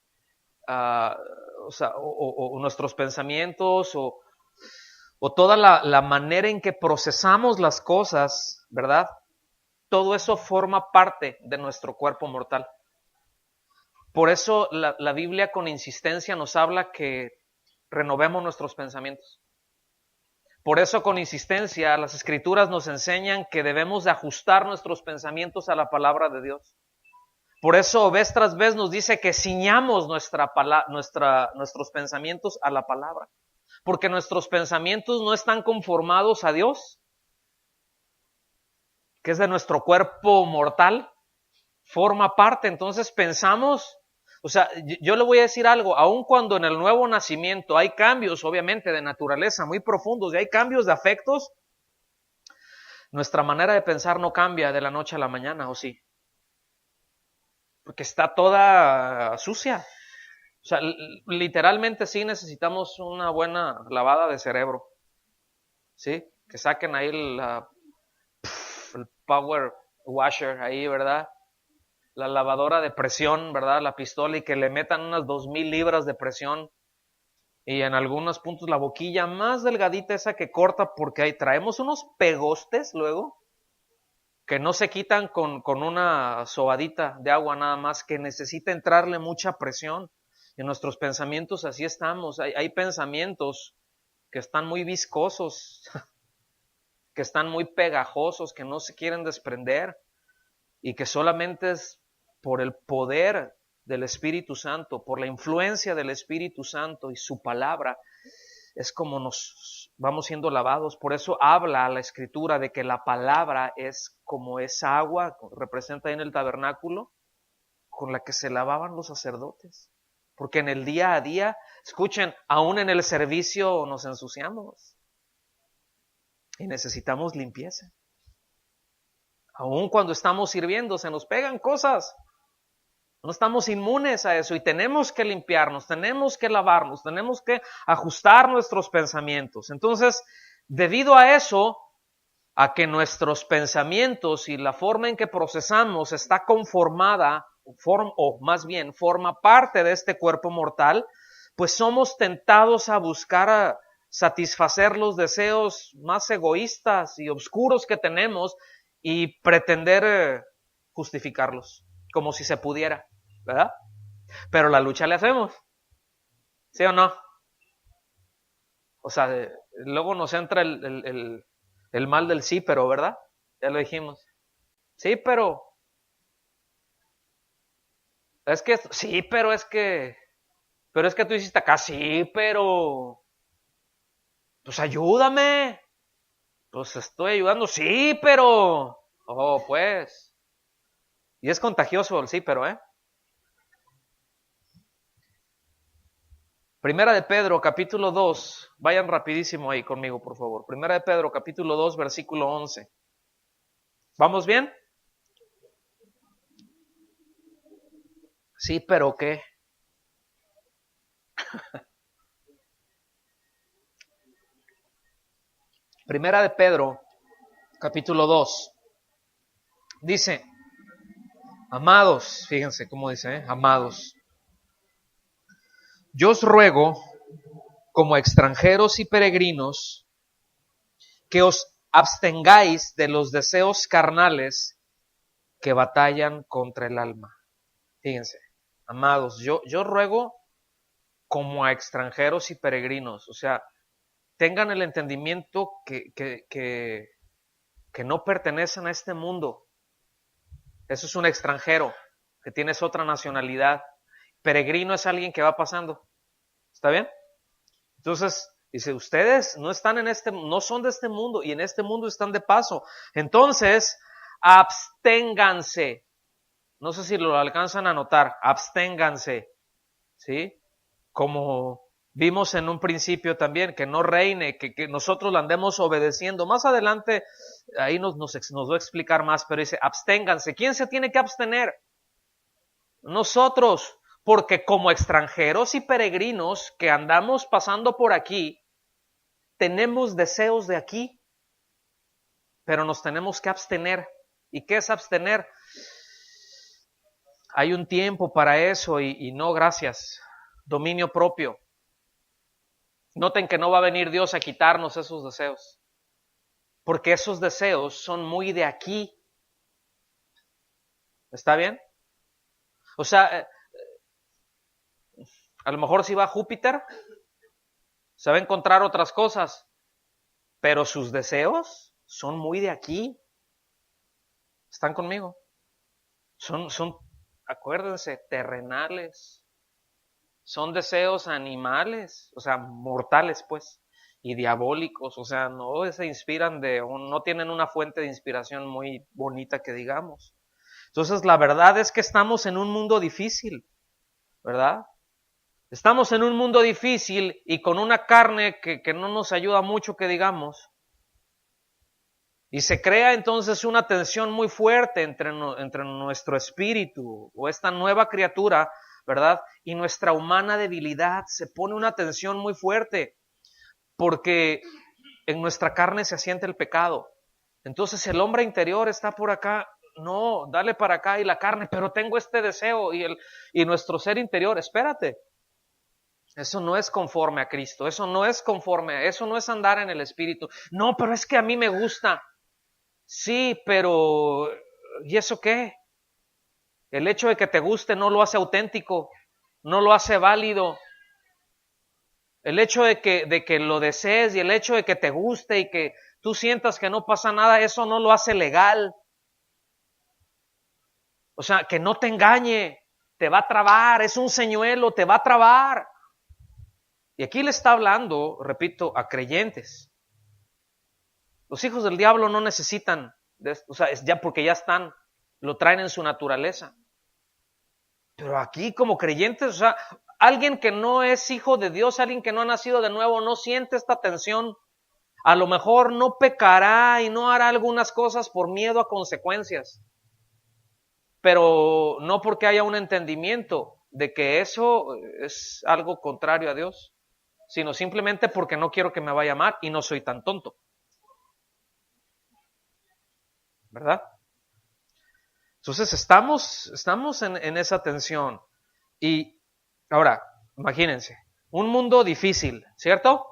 o nuestros pensamientos o toda la manera en que procesamos las cosas, ¿verdad? Todo eso forma parte de nuestro cuerpo mortal. Por eso la Biblia con insistencia nos habla que renovemos nuestros pensamientos. Por eso con insistencia las Escrituras nos enseñan que debemos de ajustar nuestros pensamientos a la palabra de Dios. Por eso vez tras vez nos dice que ciñamos nuestros pensamientos a la palabra. Porque nuestros pensamientos no están conformados a Dios, que es de nuestro cuerpo mortal, forma parte. Entonces pensamos, o sea, yo le voy a decir algo, aun cuando en el nuevo nacimiento hay cambios, obviamente, de naturaleza muy profundos y hay cambios de afectos, nuestra manera de pensar no cambia de la noche a la mañana, ¿o sí? Porque está toda sucia. O sea, literalmente sí necesitamos una buena lavada de cerebro, ¿sí? Que saquen ahí el power washer ahí, ¿verdad? La lavadora de presión, ¿verdad? La pistola y que le metan unas 2000 libras de presión y en algunos puntos la boquilla más delgadita esa que corta porque ahí traemos unos pegostes luego que no se quitan con una sobadita de agua nada más, que necesita entrarle mucha presión. En nuestros pensamientos así estamos. Hay pensamientos que están muy viscosos, que están muy pegajosos, que no se quieren desprender y que solamente es por el poder del Espíritu Santo, por la influencia del Espíritu Santo y su palabra, es como nos vamos siendo lavados. Por eso habla la Escritura de que la palabra es como esa agua, representa ahí en el tabernáculo, con la que se lavaban los sacerdotes. Porque en el día a día, escuchen, aún en el servicio nos ensuciamos y necesitamos limpieza. Aún cuando estamos sirviendo se nos pegan cosas. No estamos inmunes a eso y tenemos que limpiarnos, tenemos que lavarnos, tenemos que ajustar nuestros pensamientos. Entonces, debido a eso, a que nuestros pensamientos y la forma en que procesamos está conformada, o más bien forma parte de este cuerpo mortal, pues somos tentados a buscar a satisfacer los deseos más egoístas y oscuros que tenemos y pretender justificarlos, como si se pudiera, ¿verdad? Pero la lucha le hacemos, ¿sí o no? O sea, luego nos entra el mal del sí, pero, ¿verdad? Ya lo dijimos. Sí, pero pero es que tú hiciste acá, sí, pero, pues ayúdame. Pues estoy ayudando, sí, pero, oh, pues. Y es contagioso el sí, pero, Primera de Pedro, capítulo 2, vayan rapidísimo ahí conmigo, por favor. Primera de Pedro, capítulo 2, versículo 11. ¿Vamos bien? Sí, pero ¿qué? Primera de Pedro, capítulo 2. Dice, amados, fíjense cómo dice, amados, yo os ruego, como extranjeros y peregrinos, que os abstengáis de los deseos carnales que batallan contra el alma. Fíjense, amados, yo ruego como a extranjeros y peregrinos, o sea, tengan el entendimiento que no pertenecen a este mundo. Eso es un extranjero, que tienes otra nacionalidad. Peregrino es alguien que va pasando. ¿Está bien? Entonces, dice, ustedes no están no son de este mundo y en este mundo están de paso. Entonces, absténganse. No sé si lo alcanzan a notar. Absténganse. ¿Sí? Como vimos en un principio también, que no reine, que nosotros la andemos obedeciendo. Más adelante, ahí nos va a explicar más, pero dice, absténganse. ¿Quién se tiene que abstener? nosotros, porque como extranjeros y peregrinos que andamos pasando por aquí, tenemos deseos de aquí, pero nos tenemos que abstener. ¿Y qué es abstener? Hay un tiempo para eso y no, gracias. Dominio propio. Noten que no va a venir Dios a quitarnos esos deseos, porque esos deseos son muy de aquí. ¿Está bien? O sea, a lo mejor si va a Júpiter, se va a encontrar otras cosas, pero sus deseos son muy de aquí. ¿Están conmigo? Son, acuérdense, terrenales. Son deseos animales, o sea, mortales pues, y diabólicos, o sea, no se inspiran no tienen una fuente de inspiración muy bonita que digamos. Entonces, la verdad es que estamos en un mundo difícil, ¿verdad? Estamos en un mundo difícil y con una carne que no nos ayuda mucho que digamos. Y se crea entonces una tensión muy fuerte entre nuestro espíritu o esta nueva criatura, ¿verdad? Y nuestra humana debilidad. Se pone una tensión muy fuerte porque en nuestra carne se asienta el pecado. Entonces el hombre interior está por acá, no, dale para acá, y la carne, pero tengo este deseo, y nuestro ser interior, espérate. Eso no es conforme a Cristo, eso no es andar en el Espíritu. No, pero es que a mí me gusta. Sí, pero ¿y eso qué? El hecho de que te guste no lo hace auténtico, no lo hace válido. El hecho de que lo desees y el hecho de que te guste y que tú sientas que no pasa nada, eso no lo hace legal. O sea, que no te engañe, te va a trabar, es un señuelo, te va a trabar. Y aquí le está hablando, repito, a creyentes. Los hijos del diablo no necesitan de esto, o sea, es ya porque ya están, lo traen en su naturaleza. Pero aquí como creyentes, o sea, alguien que no es hijo de Dios, alguien que no ha nacido de nuevo, no siente esta tensión. A lo mejor no pecará y no hará algunas cosas por miedo a consecuencias. Pero no porque haya un entendimiento de que eso es algo contrario a Dios, sino simplemente porque no quiero que me vaya mal y no soy tan tonto. ¿Verdad? Entonces estamos en esa tensión. Y ahora, imagínense, un mundo difícil, ¿cierto?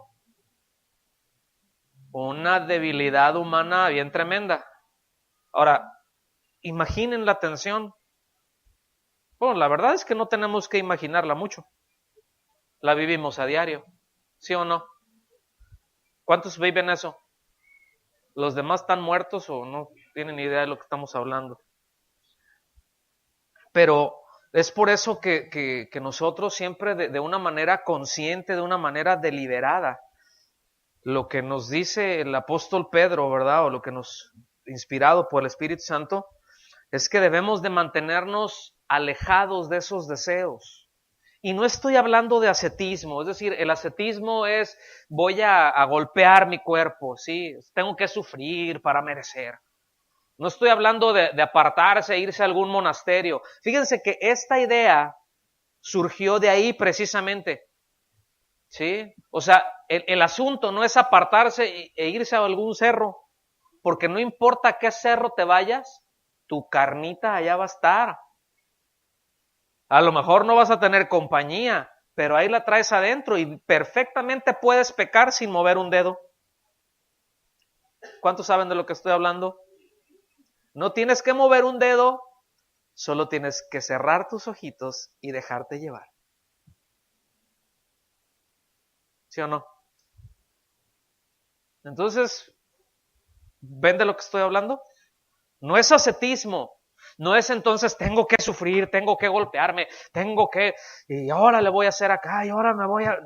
Una debilidad humana bien tremenda. Ahora, imaginen la tensión. Bueno, la verdad es que no tenemos que imaginarla mucho. La vivimos a diario, ¿sí o no? ¿Cuántos viven eso? ¿Los demás están muertos o no tienen idea de lo que estamos hablando? Pero es por eso que nosotros siempre de una manera consciente, de una manera deliberada, lo que nos dice el apóstol Pedro, ¿verdad? O lo que nos, inspirado por el Espíritu Santo, es que debemos de mantenernos alejados de esos deseos. Y no estoy hablando de ascetismo, es decir, el ascetismo es voy a golpear mi cuerpo, ¿sí? Tengo que sufrir para merecer. No estoy hablando de apartarse e irse a algún monasterio. Fíjense que esta idea surgió de ahí precisamente, ¿sí? O sea, el asunto no es apartarse e irse a algún cerro, porque no importa a qué cerro te vayas, tu carnita allá va a estar. A lo mejor no vas a tener compañía, pero ahí la traes adentro y perfectamente puedes pecar sin mover un dedo. ¿Cuántos saben de lo que estoy hablando? No tienes que mover un dedo, solo tienes que cerrar tus ojitos y dejarte llevar. ¿Sí o no? Entonces, ¿ven de lo que estoy hablando? No es ascetismo, no es entonces tengo que sufrir, tengo que golpearme, y ahora le voy a hacer acá, y ahora me voy a...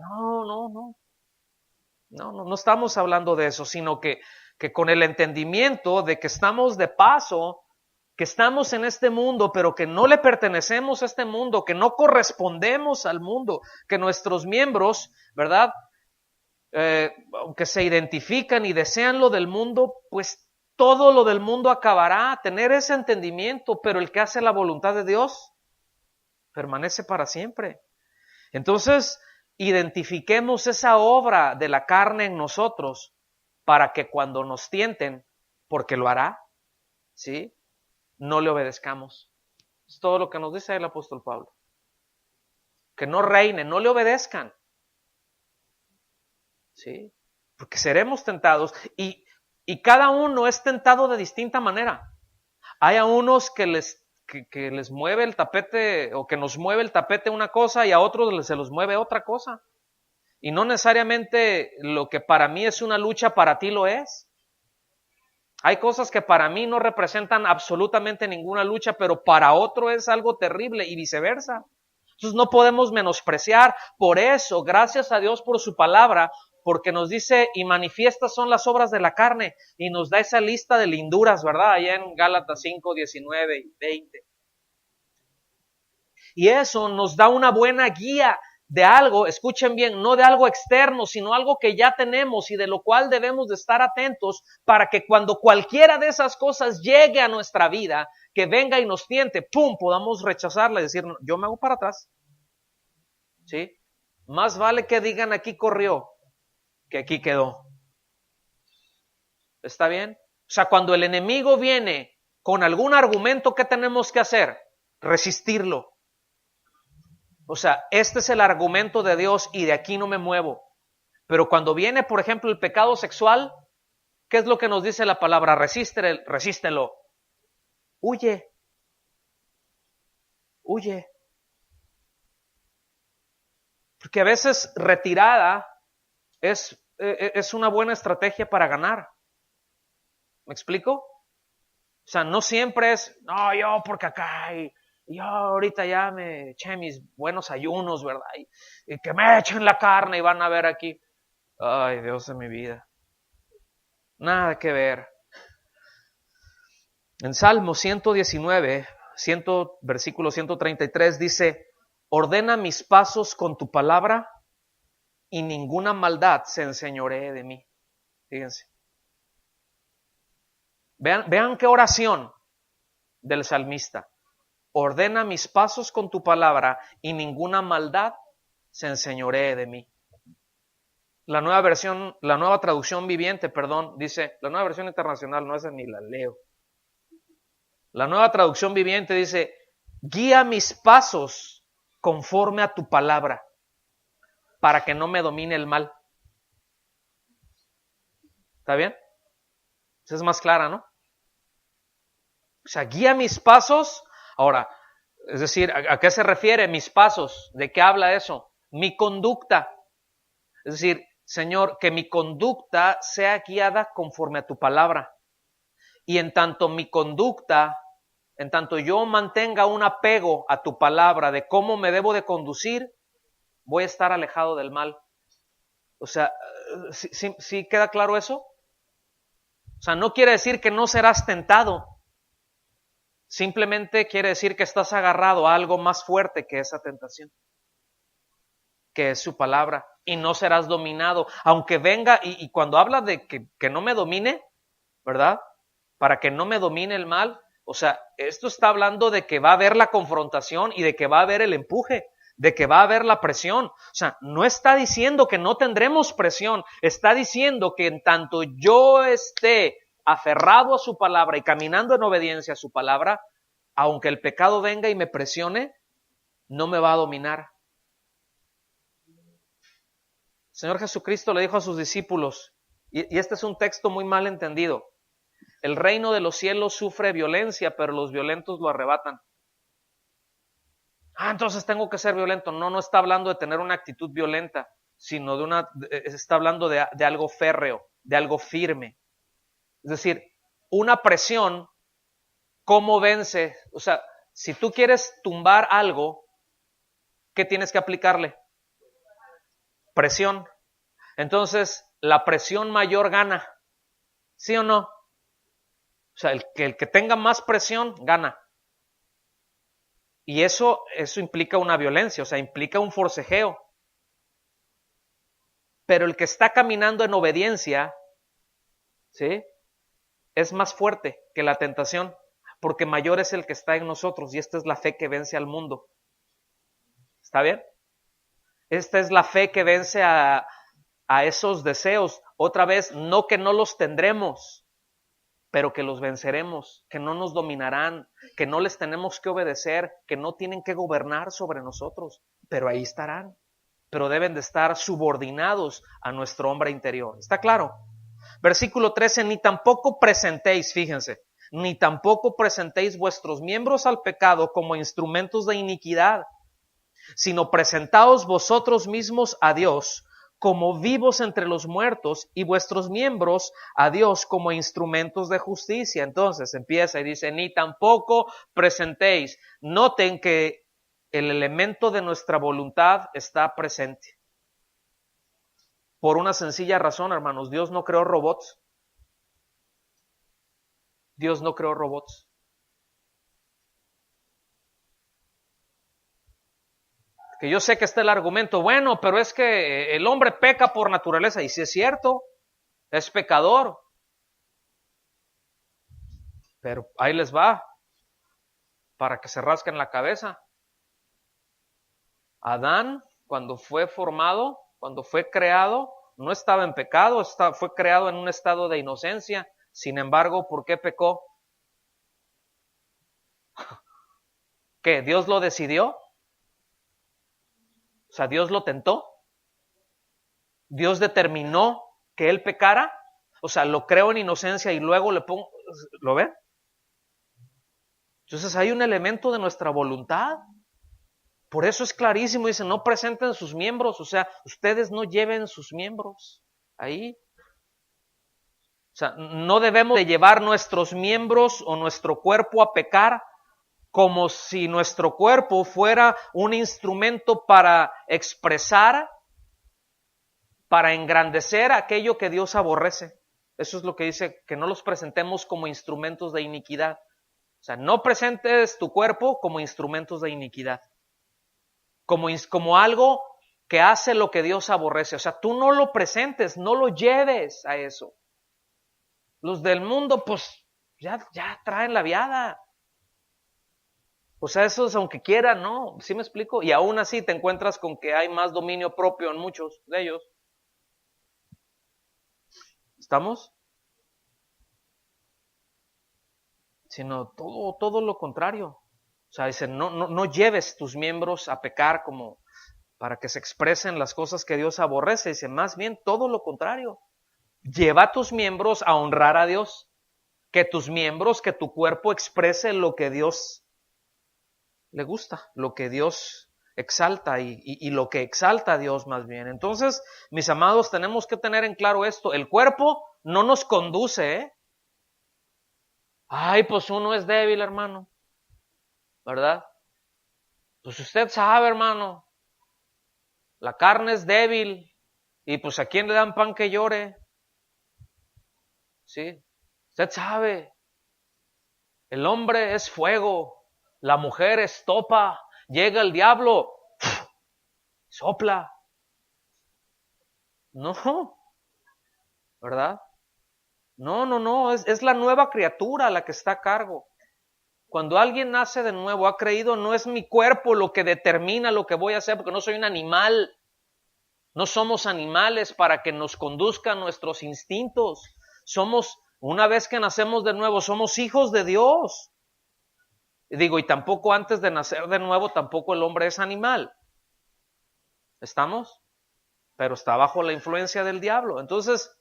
No estamos hablando de eso, sino que con el entendimiento de que estamos de paso, que estamos en este mundo, pero que no le pertenecemos a este mundo, que no correspondemos al mundo, que nuestros miembros, ¿verdad? Aunque se identifican y desean lo del mundo, pues todo lo del mundo acabará. Tener ese entendimiento, pero el que hace la voluntad de Dios permanece para siempre. Entonces, identifiquemos esa obra de la carne en nosotros para que cuando nos tienten, porque lo hará, ¿sí?, no le obedezcamos. Es todo lo que nos dice el apóstol Pablo. Que no reinen, no le obedezcan. ¿Sí? Porque seremos tentados y cada uno es tentado de distinta manera. Hay a unos que les mueve el tapete o que nos mueve el tapete una cosa y a otros se los mueve otra cosa. Y no necesariamente lo que para mí es una lucha, para ti lo es. Hay cosas que para mí no representan absolutamente ninguna lucha, pero para otro es algo terrible y viceversa. Entonces no podemos menospreciar. Por eso, gracias a Dios por su palabra, porque nos dice, y manifiestas son las obras de la carne, y nos da esa lista de linduras, ¿verdad? Allá en Gálatas 5, 19 y 20. Y eso nos da una buena guía de algo, escuchen bien, no de algo externo, sino algo que ya tenemos y de lo cual debemos de estar atentos para que cuando cualquiera de esas cosas llegue a nuestra vida, que venga y nos tiente, ¡pum!, podamos rechazarla y decir, yo me hago para atrás. ¿Sí? Más vale que digan aquí corrió que aquí quedó. ¿Está bien? O sea, cuando el enemigo viene con algún argumento, ¿qué tenemos que hacer? Resistirlo. O sea, este es el argumento de Dios y de aquí no me muevo. Pero cuando viene, por ejemplo, el pecado sexual, ¿qué es lo que nos dice la palabra? Resístelo. Huye. Huye. Porque a veces retirada es una buena estrategia para ganar. ¿Me explico? O sea, no siempre es, no, yo porque acá y yo ahorita ya me eché mis buenos ayunos, ¿verdad? Y que me echen la carne y van a ver aquí. Ay, Dios de mi vida. Nada que ver. En Salmo 119, versículo 133 dice, ordena mis pasos con tu palabra y ninguna maldad se enseñoree de mí. Fíjense. Vean qué oración del salmista. Ordena mis pasos con tu palabra y ninguna maldad se enseñoree de mí. La nueva traducción viviente, dice, la nueva versión internacional, no esa ni la leo. La nueva traducción viviente dice, guía mis pasos conforme a tu palabra, para que no me domine el mal. ¿Está bien? Esa es más clara, ¿no? O sea, guía mis pasos. Ahora, es decir, ¿a qué se refiere mis pasos? ¿De qué habla eso? Mi conducta. Es decir, Señor, que mi conducta sea guiada conforme a tu palabra. Y en tanto mi conducta, en tanto yo mantenga un apego a tu palabra de cómo me debo de conducir, voy a estar alejado del mal. O sea, ¿sí queda claro eso? O sea, no quiere decir que no serás tentado. Simplemente quiere decir que estás agarrado a algo más fuerte que esa tentación, que es su palabra, y no serás dominado. Aunque venga, y cuando habla de que no me domine, ¿verdad? Para que no me domine el mal, o sea, esto está hablando de que va a haber la confrontación y de que va a haber el empuje, de que va a haber la presión. O sea, no está diciendo que no tendremos presión, está diciendo que en tanto yo esté aferrado a su palabra y caminando en obediencia a su palabra, aunque el pecado venga y me presione, no me va a dominar. El Señor Jesucristo le dijo a sus discípulos, y este es un texto muy mal entendido, el reino de los cielos sufre violencia, pero los violentos lo arrebatan. Entonces tengo que ser violento. No está hablando de tener una actitud violenta, sino está hablando de algo férreo, de algo firme. Es decir, una presión, ¿cómo vence? O sea, si tú quieres tumbar algo, ¿qué tienes que aplicarle? Presión. Entonces, la presión mayor gana. ¿Sí o no? O sea, el que tenga más presión gana. Y eso implica una violencia, o sea, implica un forcejeo. Pero el que está caminando en obediencia, ¿sí?, es más fuerte que la tentación, porque mayor es el que está en nosotros, y esta es la fe que vence al mundo. ¿Está bien? Esta es la fe que vence a esos deseos. Otra vez, no que no los tendremos, pero que los venceremos, que no nos dominarán, que no les tenemos que obedecer, que no tienen que gobernar sobre nosotros, pero ahí estarán. Pero deben de estar subordinados a nuestro hombre interior. ¿Está claro? Versículo 13, ni tampoco presentéis, fíjense, ni tampoco presentéis vuestros miembros al pecado como instrumentos de iniquidad, sino presentaos vosotros mismos a Dios como vivos entre los muertos y vuestros miembros a Dios como instrumentos de justicia. Entonces empieza y dice, ni tampoco presentéis. Noten que el elemento de nuestra voluntad está presente. Por una sencilla razón, hermanos, Dios no creó robots. Dios no creó robots. Que yo sé que está el argumento, bueno, pero es que el hombre peca por naturaleza, y si es cierto, es pecador. Pero ahí les va, para que se rasquen la cabeza. Adán, cuando fue formado, cuando fue creado, no estaba en pecado, fue creado en un estado de inocencia. Sin embargo, ¿por qué pecó? ¿Qué? ¿Dios lo decidió? O sea, ¿Dios lo tentó? ¿Dios determinó que él pecara? O sea, lo creo en inocencia y luego le pongo... ¿Lo ven? Entonces hay un elemento de nuestra voluntad. Por eso es clarísimo, dice, no presenten sus miembros, o sea, ustedes no lleven sus miembros ahí. O sea, no debemos de llevar nuestros miembros o nuestro cuerpo a pecar como si nuestro cuerpo fuera un instrumento para expresar, para engrandecer aquello que Dios aborrece. Eso es lo que dice, que no los presentemos como instrumentos de iniquidad. O sea, no presentes tu cuerpo como instrumentos de iniquidad. Como algo que hace lo que Dios aborrece. O sea, tú no lo presentes, no lo lleves a eso. Los del mundo, pues, ya traen la viada. O sea, esos aunque quieran, ¿no? ¿Sí me explico? Y aún así te encuentras con que hay más dominio propio en muchos de ellos. ¿Estamos? Sino todo lo contrario. O sea, dice, no lleves tus miembros a pecar como para que se expresen las cosas que Dios aborrece. Dice, más bien todo lo contrario. Lleva tus miembros a honrar a Dios. Que tus miembros, que tu cuerpo exprese lo que Dios le gusta, lo que Dios exalta y lo que exalta a Dios más bien. Entonces, mis amados, tenemos que tener en claro esto. El cuerpo no nos conduce, ¿eh? Ay, pues uno es débil, hermano. ¿Verdad? Pues usted sabe, hermano. La carne es débil. Y pues a quién le dan pan que llore. ¿Sí? Usted sabe. El hombre es fuego. La mujer es topa. Llega el diablo. Sopla. No. ¿Verdad? No. Es la nueva criatura la que está a cargo. Cuando alguien nace de nuevo, ha creído, no es mi cuerpo lo que determina lo que voy a hacer, porque no soy un animal. No somos animales para que nos conduzcan nuestros instintos. Somos, una vez que nacemos de nuevo, somos hijos de Dios. Y tampoco antes de nacer de nuevo, tampoco el hombre es animal. ¿Estamos? Pero está bajo la influencia del diablo. Entonces,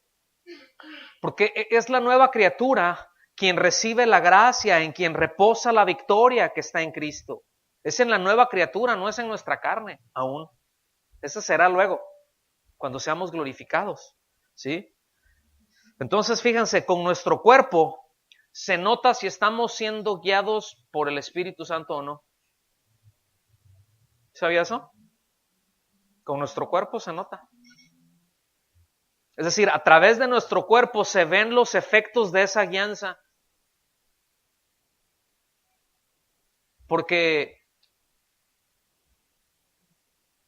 porque es la nueva criatura quien recibe la gracia, en quien reposa la victoria que está en Cristo. Es en la nueva criatura, no es en nuestra carne aún. Eso será luego, cuando seamos glorificados. ¿Sí? Entonces, fíjense, con nuestro cuerpo se nota si estamos siendo guiados por el Espíritu Santo o no. ¿Sabía eso? Con nuestro cuerpo se nota. Es decir, a través de nuestro cuerpo se ven los efectos de esa guianza. Porque,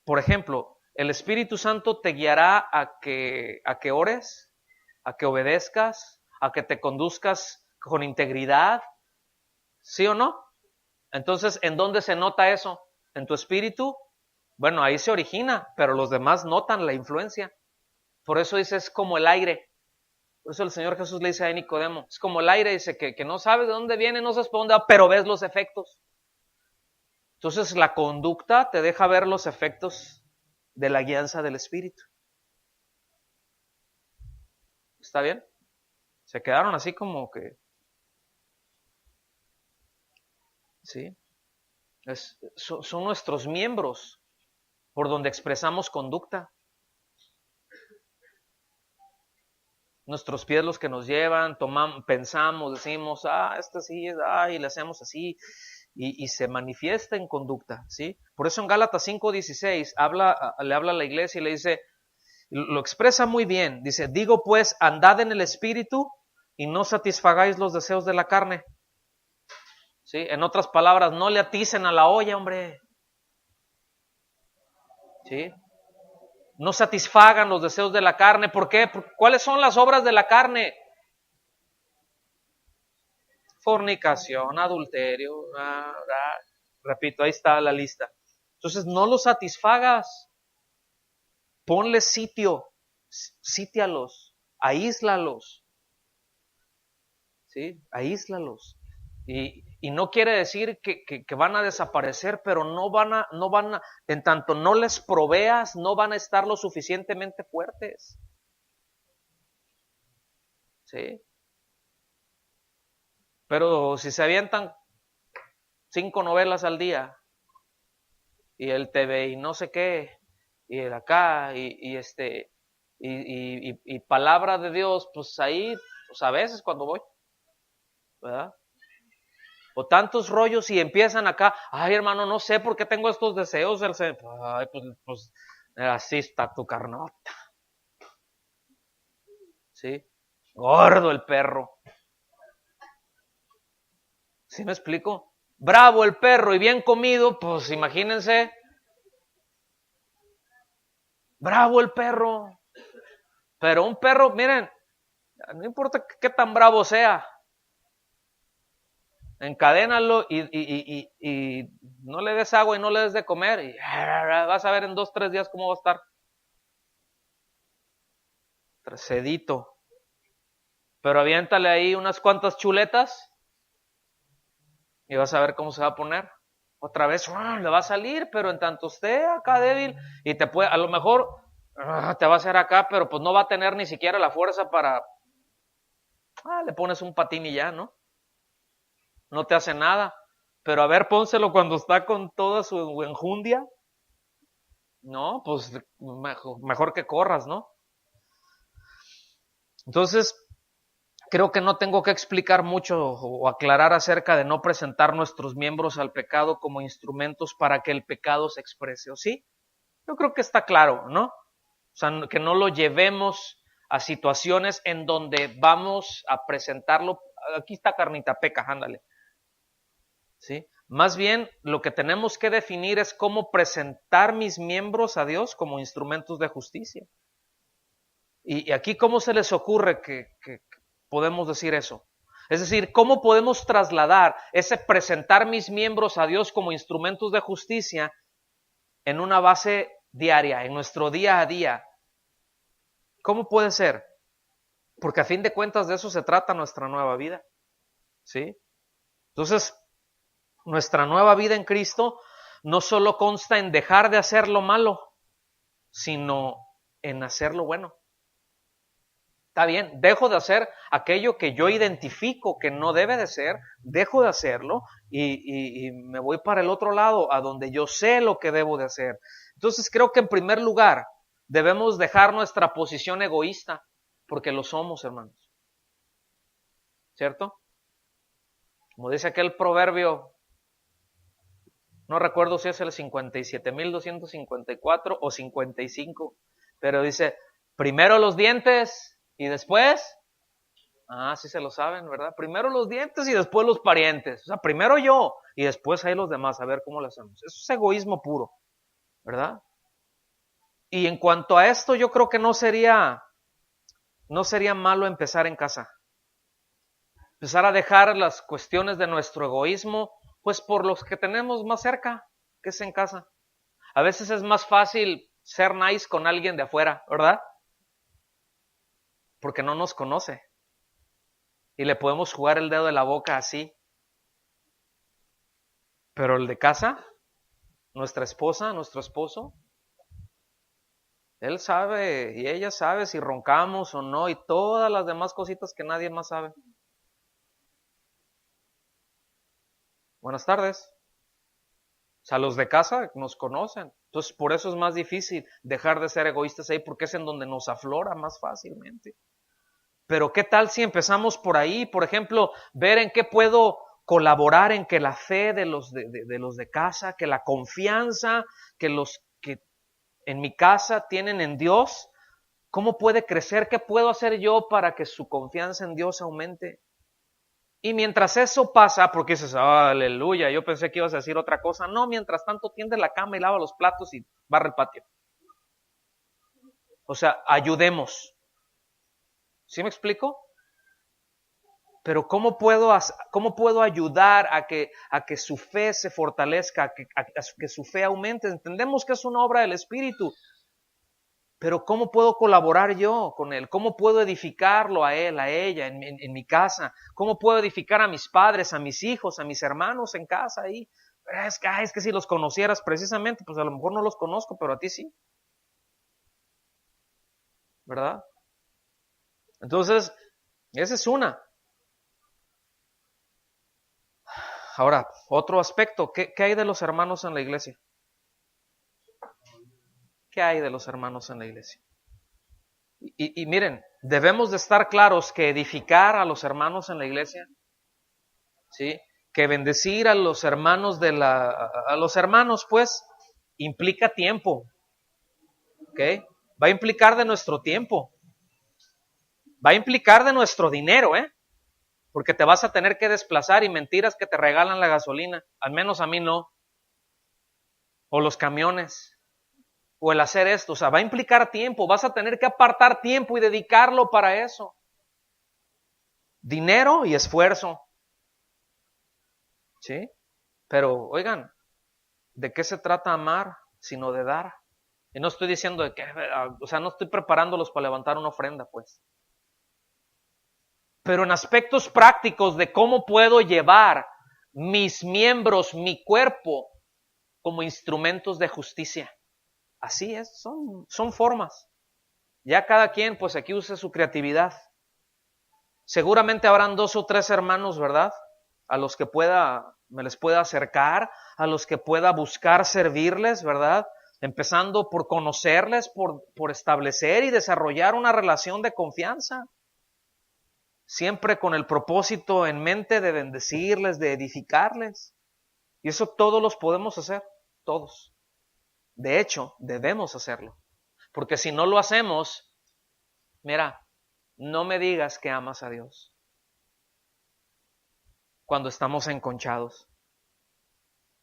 por ejemplo, el Espíritu Santo te guiará a que ores, a que obedezcas, a que te conduzcas con integridad. ¿Sí o no? Entonces, ¿en dónde se nota eso? ¿En tu espíritu Bueno, ahí se origina, pero los demás notan la influencia. Por eso dice, es como el aire. Por eso el Señor Jesús le dice a Nicodemo, es como el aire, dice que no sabes de dónde viene, no sabes por dónde va, pero ves los efectos. Entonces la conducta te deja ver los efectos de la guianza del Espíritu. ¿Está bien? Se quedaron así como que... ¿Sí? Son nuestros miembros por donde expresamos conducta. Nuestros pies los que nos llevan, tomamos, pensamos, decimos, esto sí, y le hacemos así, y se manifiesta en conducta, ¿sí? Por eso en Gálatas 5:16 le habla a la iglesia y le dice, lo expresa muy bien, dice, digo pues, andad en el Espíritu y no satisfagáis los deseos de la carne. ¿Sí? En otras palabras, no le aticen a la olla, hombre. ¿Sí? No satisfagan los deseos de la carne. ¿Por qué? ¿Cuáles son las obras de la carne? Fornicación, adulterio. Repito, ahí está la lista. Entonces, no los satisfagas. Ponle sitio. Sítialos. Aíslalos. ¿Sí? Aíslalos. Y no quiere decir que van a desaparecer, pero no van a, en tanto no les proveas, no van a estar lo suficientemente fuertes. ¿Sí? Pero si se avientan 5 novelas al día, y el TV y no sé qué, y el acá, y palabra de Dios, pues ahí, pues a veces cuando voy, ¿verdad? O tantos rollos y empiezan acá, ay hermano, no sé por qué tengo estos deseos, ay, pues así está tu carnota. ¿Sí? Gordo el perro. ¿Sí me explico? Bravo el perro y bien comido, pues imagínense. Bravo el perro. Pero un perro, miren, no importa qué tan bravo sea, encadénalo y no le des agua y no le des de comer y vas a ver en 2-3 días cómo va a estar. Sedito. Pero aviéntale ahí unas cuantas chuletas y vas a ver cómo se va a poner. Otra vez le va a salir, pero en tanto esté acá débil y te puede, a lo mejor te va a hacer acá, pero pues no va a tener ni siquiera la fuerza para, le pones un patín y ya, ¿no? No te hace nada. Pero a ver, pónselo cuando está con toda su enjundia. No, pues mejor que corras, ¿no? Entonces, creo que no tengo que explicar mucho o aclarar acerca de no presentar nuestros miembros al pecado como instrumentos para que el pecado se exprese, ¿o sí? Yo creo que está claro, ¿no? O sea, que no lo llevemos a situaciones en donde vamos a presentarlo. Aquí está carnita peca, ándale. ¿Sí? Más bien, lo que tenemos que definir es cómo presentar mis miembros a Dios como instrumentos de justicia. Y aquí, ¿cómo se les ocurre que podemos decir eso? Es decir, ¿cómo podemos trasladar ese presentar mis miembros a Dios como instrumentos de justicia en una base diaria, en nuestro día a día? ¿Cómo puede ser? Porque a fin de cuentas de eso se trata nuestra nueva vida. ¿Sí? Entonces, nuestra nueva vida en Cristo no solo consta en dejar de hacer lo malo, sino en hacer lo bueno. Está bien, dejo de hacer aquello que yo identifico que no debe de ser, dejo de hacerlo y me voy para el otro lado, a donde yo sé lo que debo de hacer. Entonces creo que en primer lugar debemos dejar nuestra posición egoísta, porque lo somos, hermanos. ¿Cierto? Como dice aquel proverbio, no recuerdo si es el 57.254 o 55, pero dice, primero los dientes y después, sí se lo saben, ¿verdad? Primero los dientes y después los parientes. O sea, primero yo y después ahí los demás, a ver cómo lo hacemos. Eso es egoísmo puro, ¿verdad? Y en cuanto a esto, yo creo que no sería malo empezar en casa. Empezar a dejar las cuestiones de nuestro egoísmo, pues por los que tenemos más cerca, que es en casa. A veces es más fácil ser nice con alguien de afuera, ¿verdad? Porque no nos conoce. Y le podemos jugar el dedo de la boca así. Pero el de casa, nuestra esposa, nuestro esposo, él sabe y ella sabe si roncamos o no y todas las demás cositas que nadie más sabe. Buenas tardes. O sea, los de casa nos conocen. Entonces, por eso es más difícil dejar de ser egoístas ahí, porque es en donde nos aflora más fácilmente. Pero ¿qué tal si empezamos por ahí? Por ejemplo, ver en qué puedo colaborar en que la fe de los de casa, que la confianza que los que en mi casa tienen en Dios, ¿cómo puede crecer? ¿Qué puedo hacer yo para que su confianza en Dios aumente? Y mientras eso pasa, porque dices, aleluya, yo pensé que ibas a decir otra cosa. No, mientras tanto tiende la cama y lava los platos y barre el patio. O sea, ayudemos. ¿Sí me explico? Pero ¿cómo puedo ayudar a que su fe se fortalezca, a que su fe aumente? Entendemos que es una obra del Espíritu, pero ¿cómo puedo colaborar yo con él? ¿Cómo puedo edificarlo a él, a ella, en mi casa? ¿Cómo puedo edificar a mis padres, a mis hijos, a mis hermanos en casa ahí? Es que si los conocieras precisamente, pues a lo mejor no los conozco, pero a ti sí, ¿verdad? Entonces, esa es una. Ahora, otro aspecto, ¿qué hay de los hermanos en la iglesia? ¿Qué hay de los hermanos en la iglesia? Y miren, debemos de estar claros que edificar a los hermanos en la iglesia, ¿sí? Que bendecir a los hermanos a los hermanos, pues, implica tiempo, ¿ok? Va a implicar de nuestro tiempo, va a implicar de nuestro dinero, ¿eh? Porque te vas a tener que desplazar y mentiras que te regalan la gasolina, al menos a mí no, o los camiones, o el hacer esto, o sea, va a implicar tiempo, vas a tener que apartar tiempo y dedicarlo para eso. Dinero y esfuerzo, ¿sí? Pero, oigan, ¿de qué se trata amar sino de dar? Y no estoy diciendo de que, o sea, no estoy preparándolos para levantar una ofrenda, pues. Pero en aspectos prácticos de cómo puedo llevar mis miembros, mi cuerpo, como instrumentos de justicia. Así es, son formas. Ya cada quien, pues aquí use su creatividad. Seguramente habrán 2 o 3 hermanos, ¿verdad? A los que me les pueda acercar, a los que pueda buscar servirles, ¿verdad? Empezando por conocerles, por establecer y desarrollar una relación de confianza. Siempre con el propósito en mente de bendecirles, de edificarles. Y eso todos los podemos hacer, todos. De hecho, debemos hacerlo. Porque si no lo hacemos, mira, no me digas que amas a Dios cuando estamos enconchados.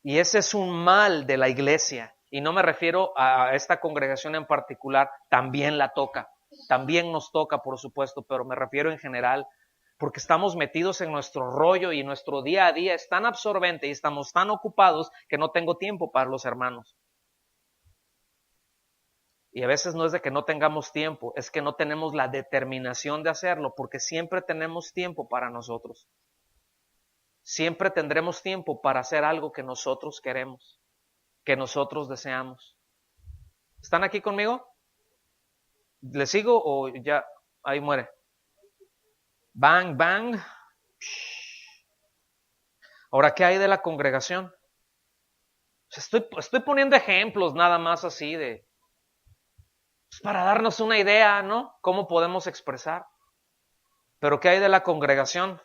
Y ese es un mal de la iglesia. Y no me refiero a esta congregación en particular, también la toca. También nos toca, por supuesto, pero me refiero en general, porque estamos metidos en nuestro rollo y nuestro día a día es tan absorbente y estamos tan ocupados que no tengo tiempo para los hermanos. Y a veces no es de que no tengamos tiempo, es que no tenemos la determinación de hacerlo, porque siempre tenemos tiempo para nosotros. Siempre tendremos tiempo para hacer algo que nosotros queremos, que nosotros deseamos. ¿Están aquí conmigo? ¿Le sigo o ya ahí muere? Bang, bang. Ahora, ¿qué hay de la congregación? Estoy poniendo ejemplos nada más así pues para darnos una idea, ¿no? ¿Cómo podemos expresar? Pero ¿qué hay de la congregación?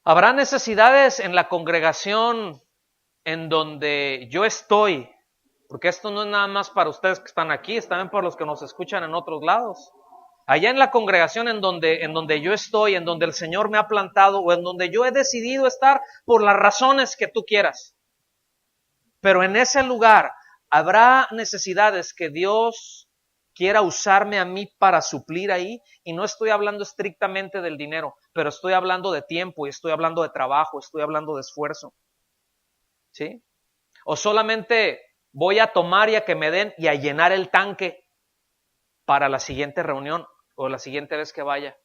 ¿Habrá necesidades en la congregación en donde yo estoy? Porque esto no es nada más para ustedes que están aquí, es también para los que nos escuchan en otros lados. Allá en la congregación en donde yo estoy, en donde el Señor me ha plantado o en donde yo he decidido estar por las razones que tú quieras. Pero en ese lugar habrá necesidades que Dios quiera usarme a mí para suplir ahí, y no estoy hablando estrictamente del dinero, pero estoy hablando de tiempo y estoy hablando de trabajo, estoy hablando de esfuerzo. ¿Sí? O solamente voy a tomar y a que me den y a llenar el tanque para la siguiente reunión o la siguiente vez que vaya.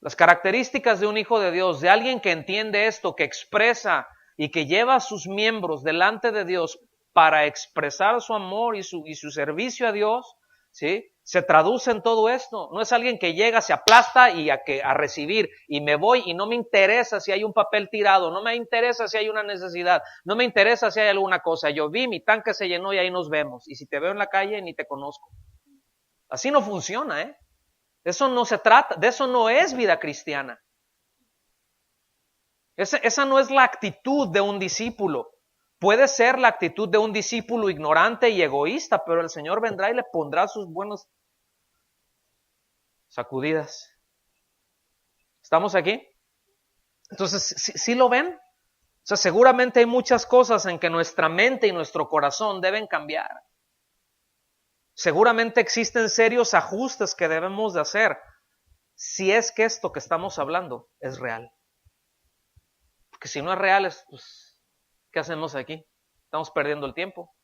Las características de un hijo de Dios, de alguien que entiende esto, que expresa y que lleva a sus miembros delante de Dios para expresar su amor y su servicio a Dios, ¿sí? Se traduce en todo esto. No es alguien que llega, se aplasta y a recibir y me voy y no me interesa si hay un papel tirado, no me interesa si hay una necesidad, no me interesa si hay alguna cosa. Yo vi, mi tanque se llenó y ahí nos vemos. Y si te veo en la calle, ni te conozco. Así no funciona, ¿eh? Eso no se trata, de eso no es vida cristiana. Esa no es la actitud de un discípulo. Puede ser la actitud de un discípulo ignorante y egoísta, pero el Señor vendrá y le pondrá sus buenas sacudidas. ¿Estamos aquí? Entonces, ¿sí lo ven? O sea, seguramente hay muchas cosas en que nuestra mente y nuestro corazón deben cambiar. Seguramente existen serios ajustes que debemos de hacer si es que esto que estamos hablando es real. Porque si no es real, pues, ¿qué hacemos aquí? Estamos perdiendo el tiempo.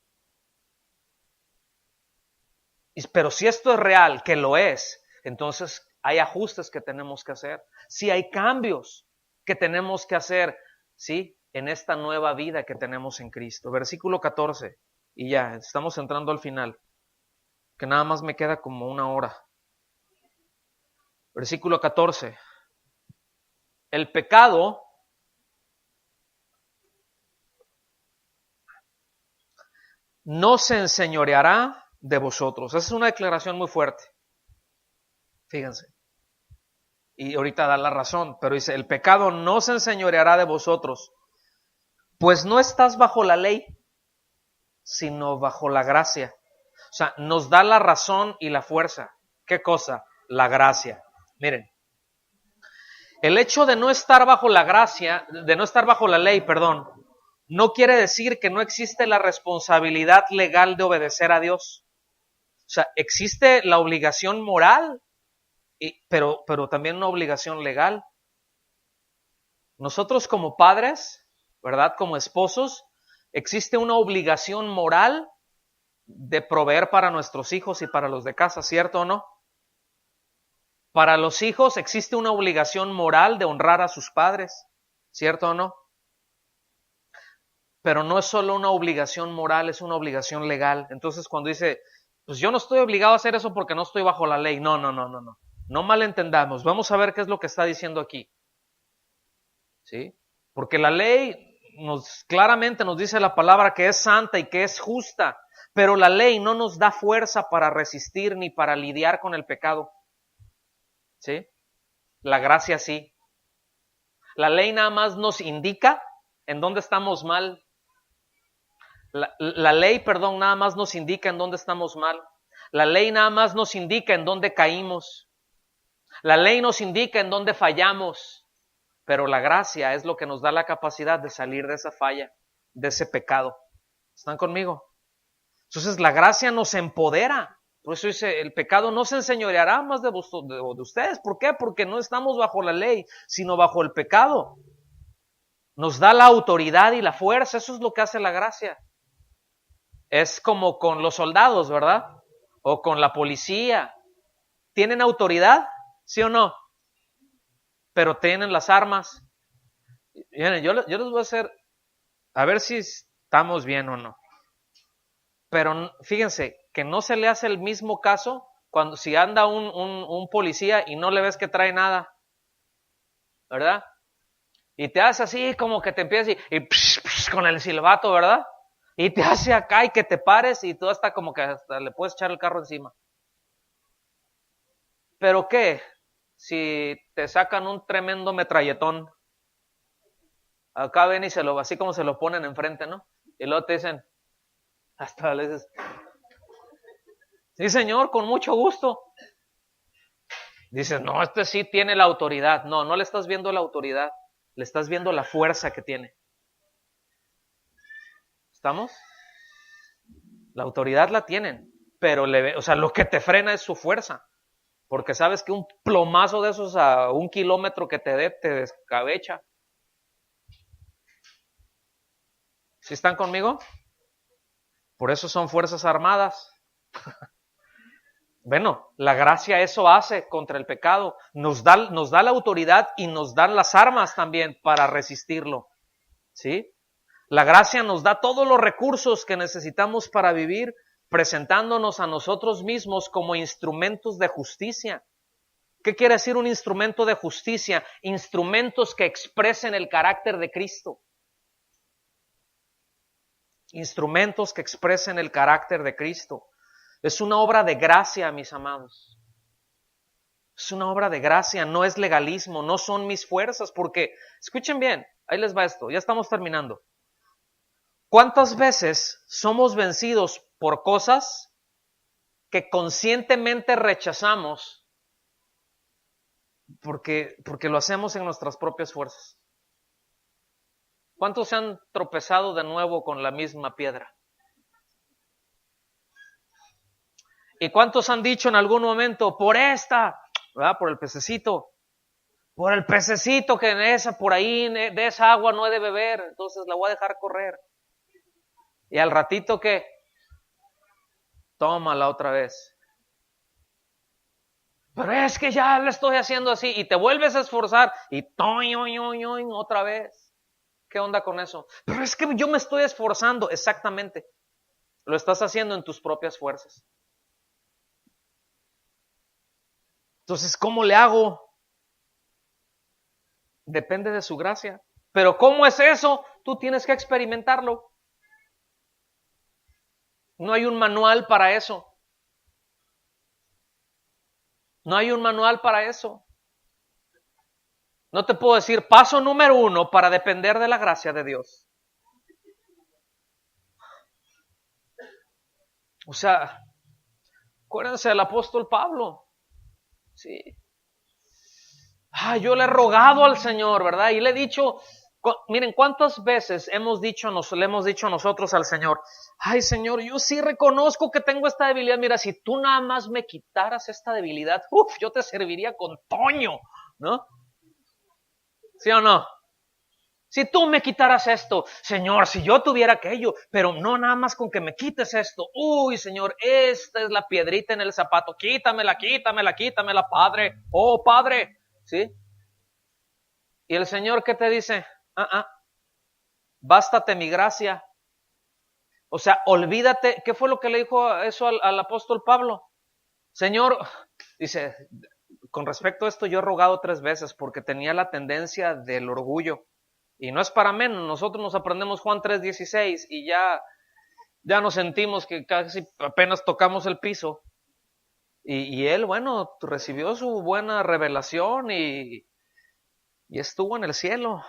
Pero si esto es real, que lo es, entonces hay ajustes que tenemos que hacer. Sí hay cambios que tenemos que hacer, ¿sí? En esta nueva vida que tenemos en Cristo. Versículo 14. Y ya, estamos entrando al final. Que nada más me queda como una hora. Versículo 14. El pecado no se enseñoreará de vosotros. Esa es una declaración muy fuerte. Fíjense. Y ahorita da la razón, pero dice, el pecado no se enseñoreará de vosotros, pues no estás bajo la ley, sino bajo la gracia. O sea, nos da la razón y la fuerza. ¿Qué cosa? La gracia. Miren, el hecho de no estar bajo la gracia, de no estar bajo la ley, perdón, no quiere decir que no existe la responsabilidad legal de obedecer a Dios. O sea, existe la obligación moral, pero también una obligación legal. Nosotros como padres, ¿verdad? Como esposos, existe una obligación moral de proveer para nuestros hijos y para los de casa, ¿cierto o no? Para los hijos existe una obligación moral de honrar a sus padres, ¿cierto o no? Pero no es solo una obligación moral, es una obligación legal. Entonces cuando dice, pues yo no estoy obligado a hacer eso porque no estoy bajo la ley. No. No malentendamos. Vamos a ver qué es lo que está diciendo aquí. ¿Sí? Porque la ley claramente nos dice la palabra que es santa y que es justa, pero la ley no nos da fuerza para resistir ni para lidiar con el pecado. ¿Sí? La gracia sí. La ley nada más nos indica en dónde estamos mal. La ley, nada más nos indica en dónde estamos mal. La ley nada más nos indica en dónde caímos. La ley nos indica en dónde fallamos. Pero la gracia es lo que nos da la capacidad de salir de esa falla, de ese pecado. ¿Están conmigo? Entonces la gracia nos empodera. Por eso dice, el pecado no se enseñoreará más de ustedes. ¿Por qué? Porque no estamos bajo la ley, sino bajo el pecado. Nos da la autoridad y la fuerza. Eso es lo que hace la gracia. Es como con los soldados, ¿verdad? O con la policía. ¿Tienen autoridad? ¿Sí o no? Pero tienen las armas. Miren, yo les voy a hacer, a ver si estamos bien o no. Pero fíjense, que no se le hace el mismo caso cuando si anda un policía y no le ves que trae nada, ¿verdad? Y te hace así como que te empiezas y con el silbato, ¿verdad? Y te hace acá y que te pares y todo está como que hasta le puedes echar el carro encima. ¿Pero qué? Si te sacan un tremendo metralletón, acá ven y así como se lo ponen enfrente, ¿no? Y luego te dicen, hasta le dices, sí señor, con mucho gusto. Dices, no, este sí tiene la autoridad. No le estás viendo la autoridad, le estás viendo la fuerza que tiene. ¿Estamos? La autoridad la tienen, pero lo que te frena es su fuerza. Porque sabes que un plomazo de esos a 1 kilómetro que te dé, te descabecha. ¿Sí están conmigo? Por eso son fuerzas armadas. Bueno, la gracia eso hace contra el pecado. Nos da la autoridad y nos dan las armas también para resistirlo. ¿Sí? La gracia nos da todos los recursos que necesitamos para vivir, presentándonos a nosotros mismos como instrumentos de justicia. ¿Qué quiere decir un instrumento de justicia? Instrumentos que expresen el carácter de Cristo. Instrumentos que expresen el carácter de Cristo. Es una obra de gracia, mis amados. Es una obra de gracia, no es legalismo, no son mis fuerzas, porque, escuchen bien, ahí les va esto, ya estamos terminando. ¿Cuántas veces somos vencidos por cosas que conscientemente rechazamos porque lo hacemos en nuestras propias fuerzas? ¿Cuántos se han tropezado de nuevo con la misma piedra? ¿Y cuántos han dicho en algún momento, por esta, ¿verdad? Por el pececito que en esa, por ahí, de esa agua no he de beber, entonces la voy a dejar correr? Y al ratito que, tómala otra vez. Pero es que ya la estoy haciendo así, y te vuelves a esforzar, y otra vez. ¿Qué onda con eso? Pero es que yo me estoy esforzando, exactamente. Lo estás haciendo en tus propias fuerzas. Entonces, ¿cómo le hago? Depende de su gracia. Pero ¿cómo es eso? Tú tienes que experimentarlo. No hay un manual para eso. No hay un manual para eso. No te puedo decir paso número 1 para depender de la gracia de Dios. O sea, acuérdense del apóstol Pablo. Sí. Yo le he rogado al Señor, ¿verdad? Y le he dicho, miren, ¿cuántas veces le hemos dicho a nosotros al Señor, ay Señor, yo sí reconozco que tengo esta debilidad, mira, si tú nada más me quitaras esta debilidad, yo te serviría con Toño, ¿no? ¿Sí o no? Si tú me quitaras esto, Señor, si yo tuviera aquello, pero no nada más con que me quites esto, uy Señor, esta es la piedrita en el zapato, quítamela, Padre, oh Padre, ¿sí? Y el Señor, ¿qué te dice? Bástate mi gracia. O sea, olvídate. ¿Qué fue lo que le dijo eso al apóstol Pablo? Señor, dice, con respecto a esto yo he rogado 3 veces porque tenía la tendencia del orgullo. Y no es para menos, nosotros nos aprendemos Juan 3:16 y ya nos sentimos que casi apenas tocamos el piso. Y él, bueno, recibió su buena revelación y estuvo en el cielo.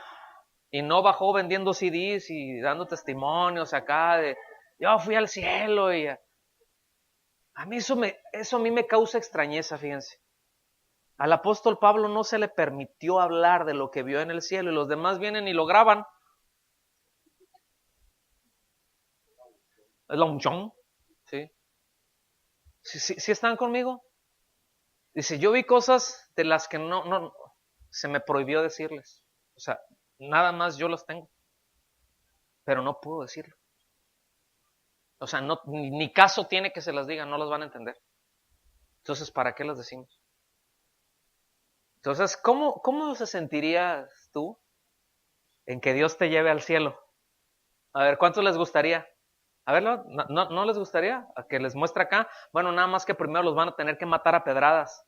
Y no bajó vendiendo CDs y dando testimonios acá de, yo fui al cielo. Y a mí eso a mí me causa extrañeza, fíjense. Al apóstol Pablo no se le permitió hablar de lo que vio en el cielo y los demás vienen y lo graban. Es la unción, ¿sí? ¿Sí están conmigo? Dice, yo vi cosas de las que no se me prohibió decirles. O sea, nada más yo las tengo. Pero no puedo decirlo. O sea, ni caso tiene que se las digan, no las van a entender. Entonces, ¿para qué las decimos? Entonces, ¿cómo se sentirías tú en que Dios te lleve al cielo? A ver, ¿cuántos les gustaría? A ver, ¿no les gustaría? ¿A que les muestre acá? Bueno, nada más que primero los van a tener que matar a pedradas.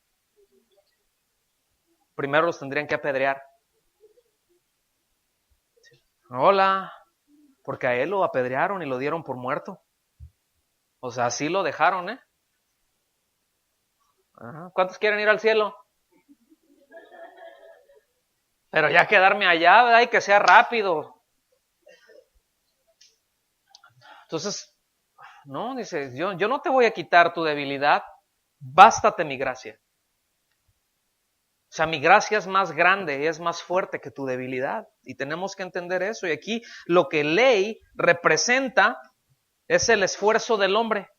Primero los tendrían que apedrear. Hola, porque a él lo apedrearon y lo dieron por muerto. O sea, así lo dejaron, ¿eh? Ajá. ¿Cuántos quieren ir al cielo? Pero ya quedarme allá, ¿verdad? Y que sea rápido. Entonces, no, dice, yo no te voy a quitar tu debilidad, bástate mi gracia. O sea, mi gracia es más grande, es más fuerte que tu debilidad. Y tenemos que entender eso. Y aquí lo que ley representa es el esfuerzo del hombre.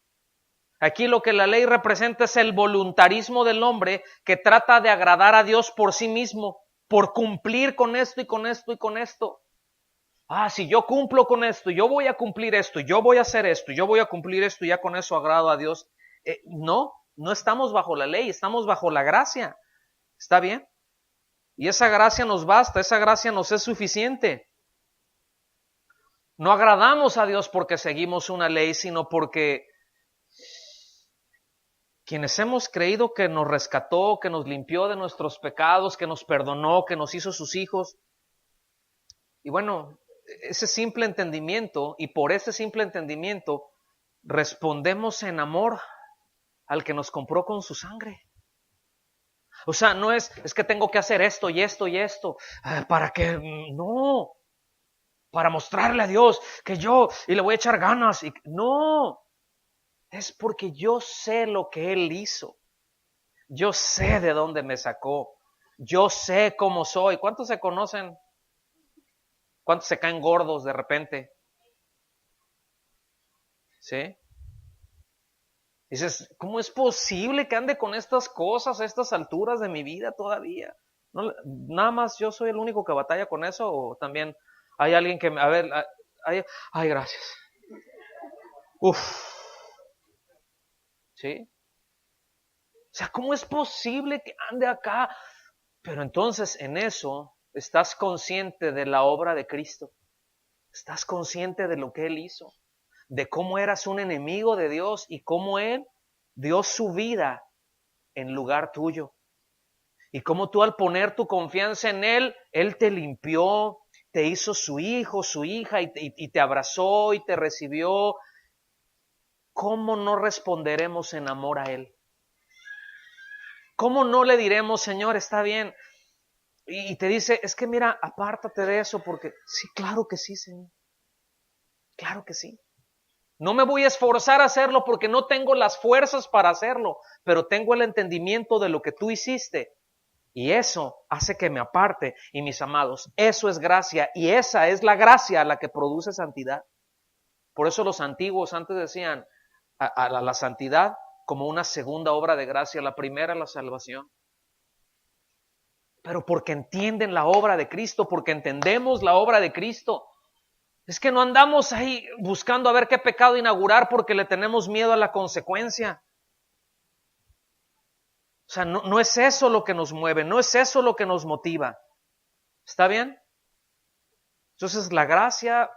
Aquí lo que la ley representa es el voluntarismo del hombre que trata de agradar a Dios por sí mismo, por cumplir con esto y con esto y con esto. Si yo cumplo con esto, yo voy a cumplir esto, yo voy a hacer esto, yo voy a cumplir esto, y ya con eso agrado a Dios. No estamos bajo la ley, estamos bajo la gracia. ¿Está bien? Y esa gracia nos basta, esa gracia nos es suficiente. No agradamos a Dios porque seguimos una ley, sino porque quienes hemos creído que nos rescató, que nos limpió de nuestros pecados, que nos perdonó, que nos hizo sus hijos. Y bueno, ese simple entendimiento, y por ese simple entendimiento, respondemos en amor al que nos compró con su sangre. O sea, no es que tengo que hacer esto y esto y esto, para que, no, para mostrarle a Dios que yo, y le voy a echar ganas, no, es porque yo sé lo que Él hizo, yo sé de dónde me sacó, yo sé cómo soy. ¿Cuántos se conocen? ¿Cuántos se caen gordos de repente? ¿Sí? Dices, ¿cómo es posible que ande con estas cosas a estas alturas de mi vida todavía? No, nada más yo soy el único que batalla con eso, o también hay alguien que, a ver, ay, gracias. Uf. ¿Sí? O sea, ¿cómo es posible que ande acá? Pero entonces en eso estás consciente de la obra de Cristo. Estás consciente de lo que Él hizo, de cómo eras un enemigo de Dios y cómo Él dio su vida en lugar tuyo. Y cómo tú, al poner tu confianza en Él, Él te limpió, te hizo su hijo, su hija, y te abrazó y te recibió. ¿Cómo no responderemos en amor a Él? ¿Cómo no le diremos, Señor, está bien? Y te dice, es que mira, apártate de eso, porque sí, claro que sí, Señor. Claro que sí. No me voy a esforzar a hacerlo porque no tengo las fuerzas para hacerlo, pero tengo el entendimiento de lo que tú hiciste. Y eso hace que me aparte. Y mis amados, eso es gracia, y esa es la gracia la que produce santidad. Por eso los antiguos antes decían a la santidad como una segunda obra de gracia, la primera la salvación. Pero porque entienden la obra de Cristo, porque entendemos la obra de Cristo. Es que no andamos ahí buscando a ver qué pecado inaugurar porque le tenemos miedo a la consecuencia. O sea, no es eso lo que nos mueve, no es eso lo que nos motiva. ¿Está bien? Entonces la gracia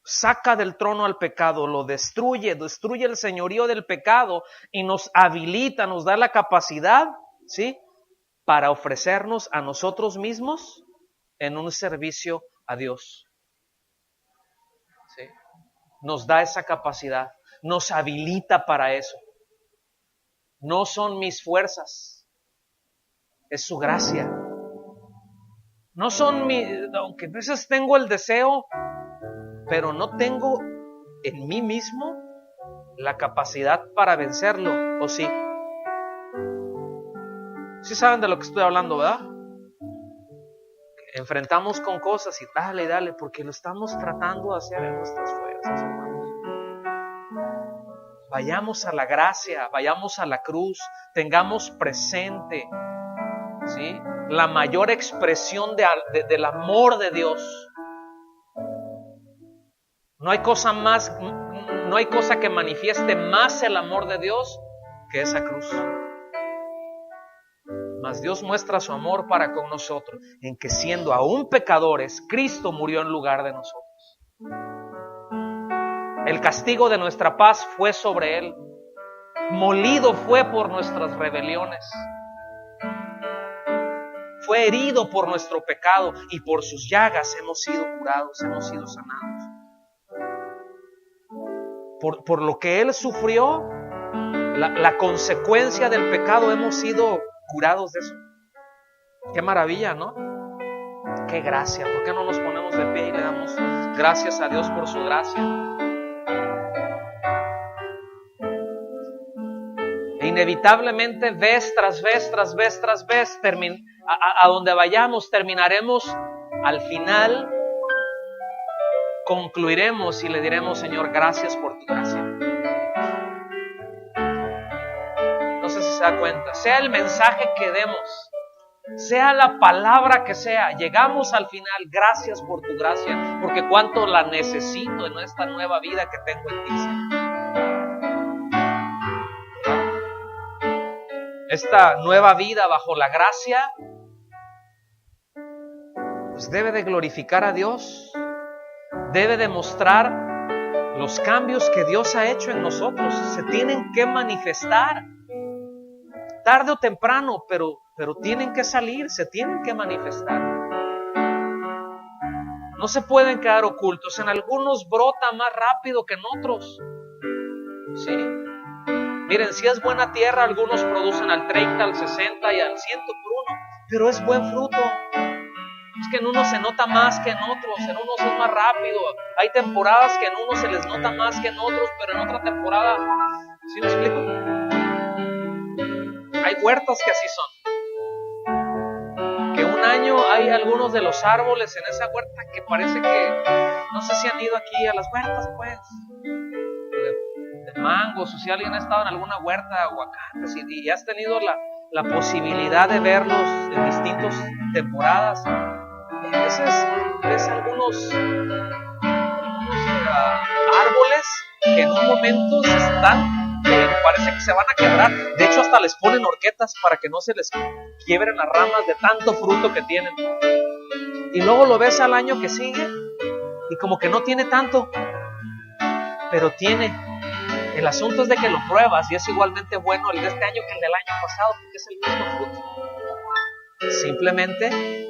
saca del trono al pecado, lo destruye el señorío del pecado y nos habilita, nos da la capacidad, ¿sí?, para ofrecernos a nosotros mismos en un servicio a Dios. ¿Sí? Nos da esa capacidad, nos habilita para eso. No son mis fuerzas, es su gracia. No son aunque a veces tengo el deseo, pero no tengo en mí mismo la capacidad para vencerlo, ¿o sí? Sí saben de lo que estoy hablando, ¿verdad? Enfrentamos con cosas y dale, porque lo estamos tratando de hacer en nuestras fuerzas, hermanos. Vayamos a la gracia, vayamos a la cruz, tengamos presente, ¿sí?, la mayor expresión del amor de Dios. No hay cosa que manifieste más el amor de Dios que esa cruz. Mas Dios muestra su amor para con nosotros en que, siendo aún pecadores, Cristo murió en lugar de nosotros. El castigo de nuestra paz fue sobre Él. Molido fue por nuestras rebeliones. Fue herido por nuestro pecado y por sus llagas hemos sido curados, hemos sido sanados. Por lo que Él sufrió, la consecuencia del pecado, hemos sido curados de eso. Qué maravilla, ¿no? Qué gracia. ¿Por qué no nos ponemos de pie y le damos gracias a Dios por su gracia? E inevitablemente, vez tras vez, a donde vayamos, terminaremos al final, concluiremos y le diremos, Señor, gracias por tu gracia. No sé si se da cuenta, sea el mensaje que demos, sea la palabra que sea, llegamos al final. Gracias por tu gracia, porque cuánto la necesito en esta nueva vida que tengo en ti, Señor. Esta nueva vida bajo la gracia, pues debe de glorificar a Dios, debe de mostrar los cambios que Dios ha hecho en nosotros. Se tienen que manifestar, tarde o temprano, pero tienen que salir, se tienen que manifestar. No se pueden quedar ocultos. En algunos brota más rápido que en otros. ¿Sí? Miren, si es buena tierra, algunos producen al 30, al 60 y al 100 por uno, pero es buen fruto. Es que en unos se nota más que en otros, en unos es más rápido. Hay temporadas que en unos se les nota más que en otros, pero en otra temporada, ¿sí me explico? Hay huertas que así son. Que un año hay algunos de los árboles en esa huerta que parece que, no sé si han ido aquí a las huertas, pues, de mangos, o si alguien ha estado en alguna huerta de aguacates y has tenido la posibilidad de verlos en distintas temporadas. A veces ves algunos árboles que en un momento se están, parece que se van a quebrar. De hecho, hasta les ponen horquetas para que no se les quiebren las ramas de tanto fruto que tienen. Y luego lo ves al año que sigue y como que no tiene tanto, pero tiene. El asunto es de que lo pruebas y es igualmente bueno el de este año que el del año pasado, porque es el mismo fruto. Simplemente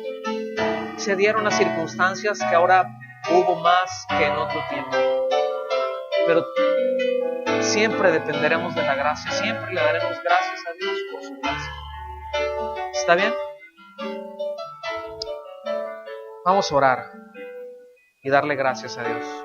se dieron las circunstancias que ahora hubo más que en otro tiempo. Pero siempre dependeremos de la gracia, siempre le daremos gracias a Dios por su gracia. ¿Está bien? Vamos a orar y darle gracias a Dios.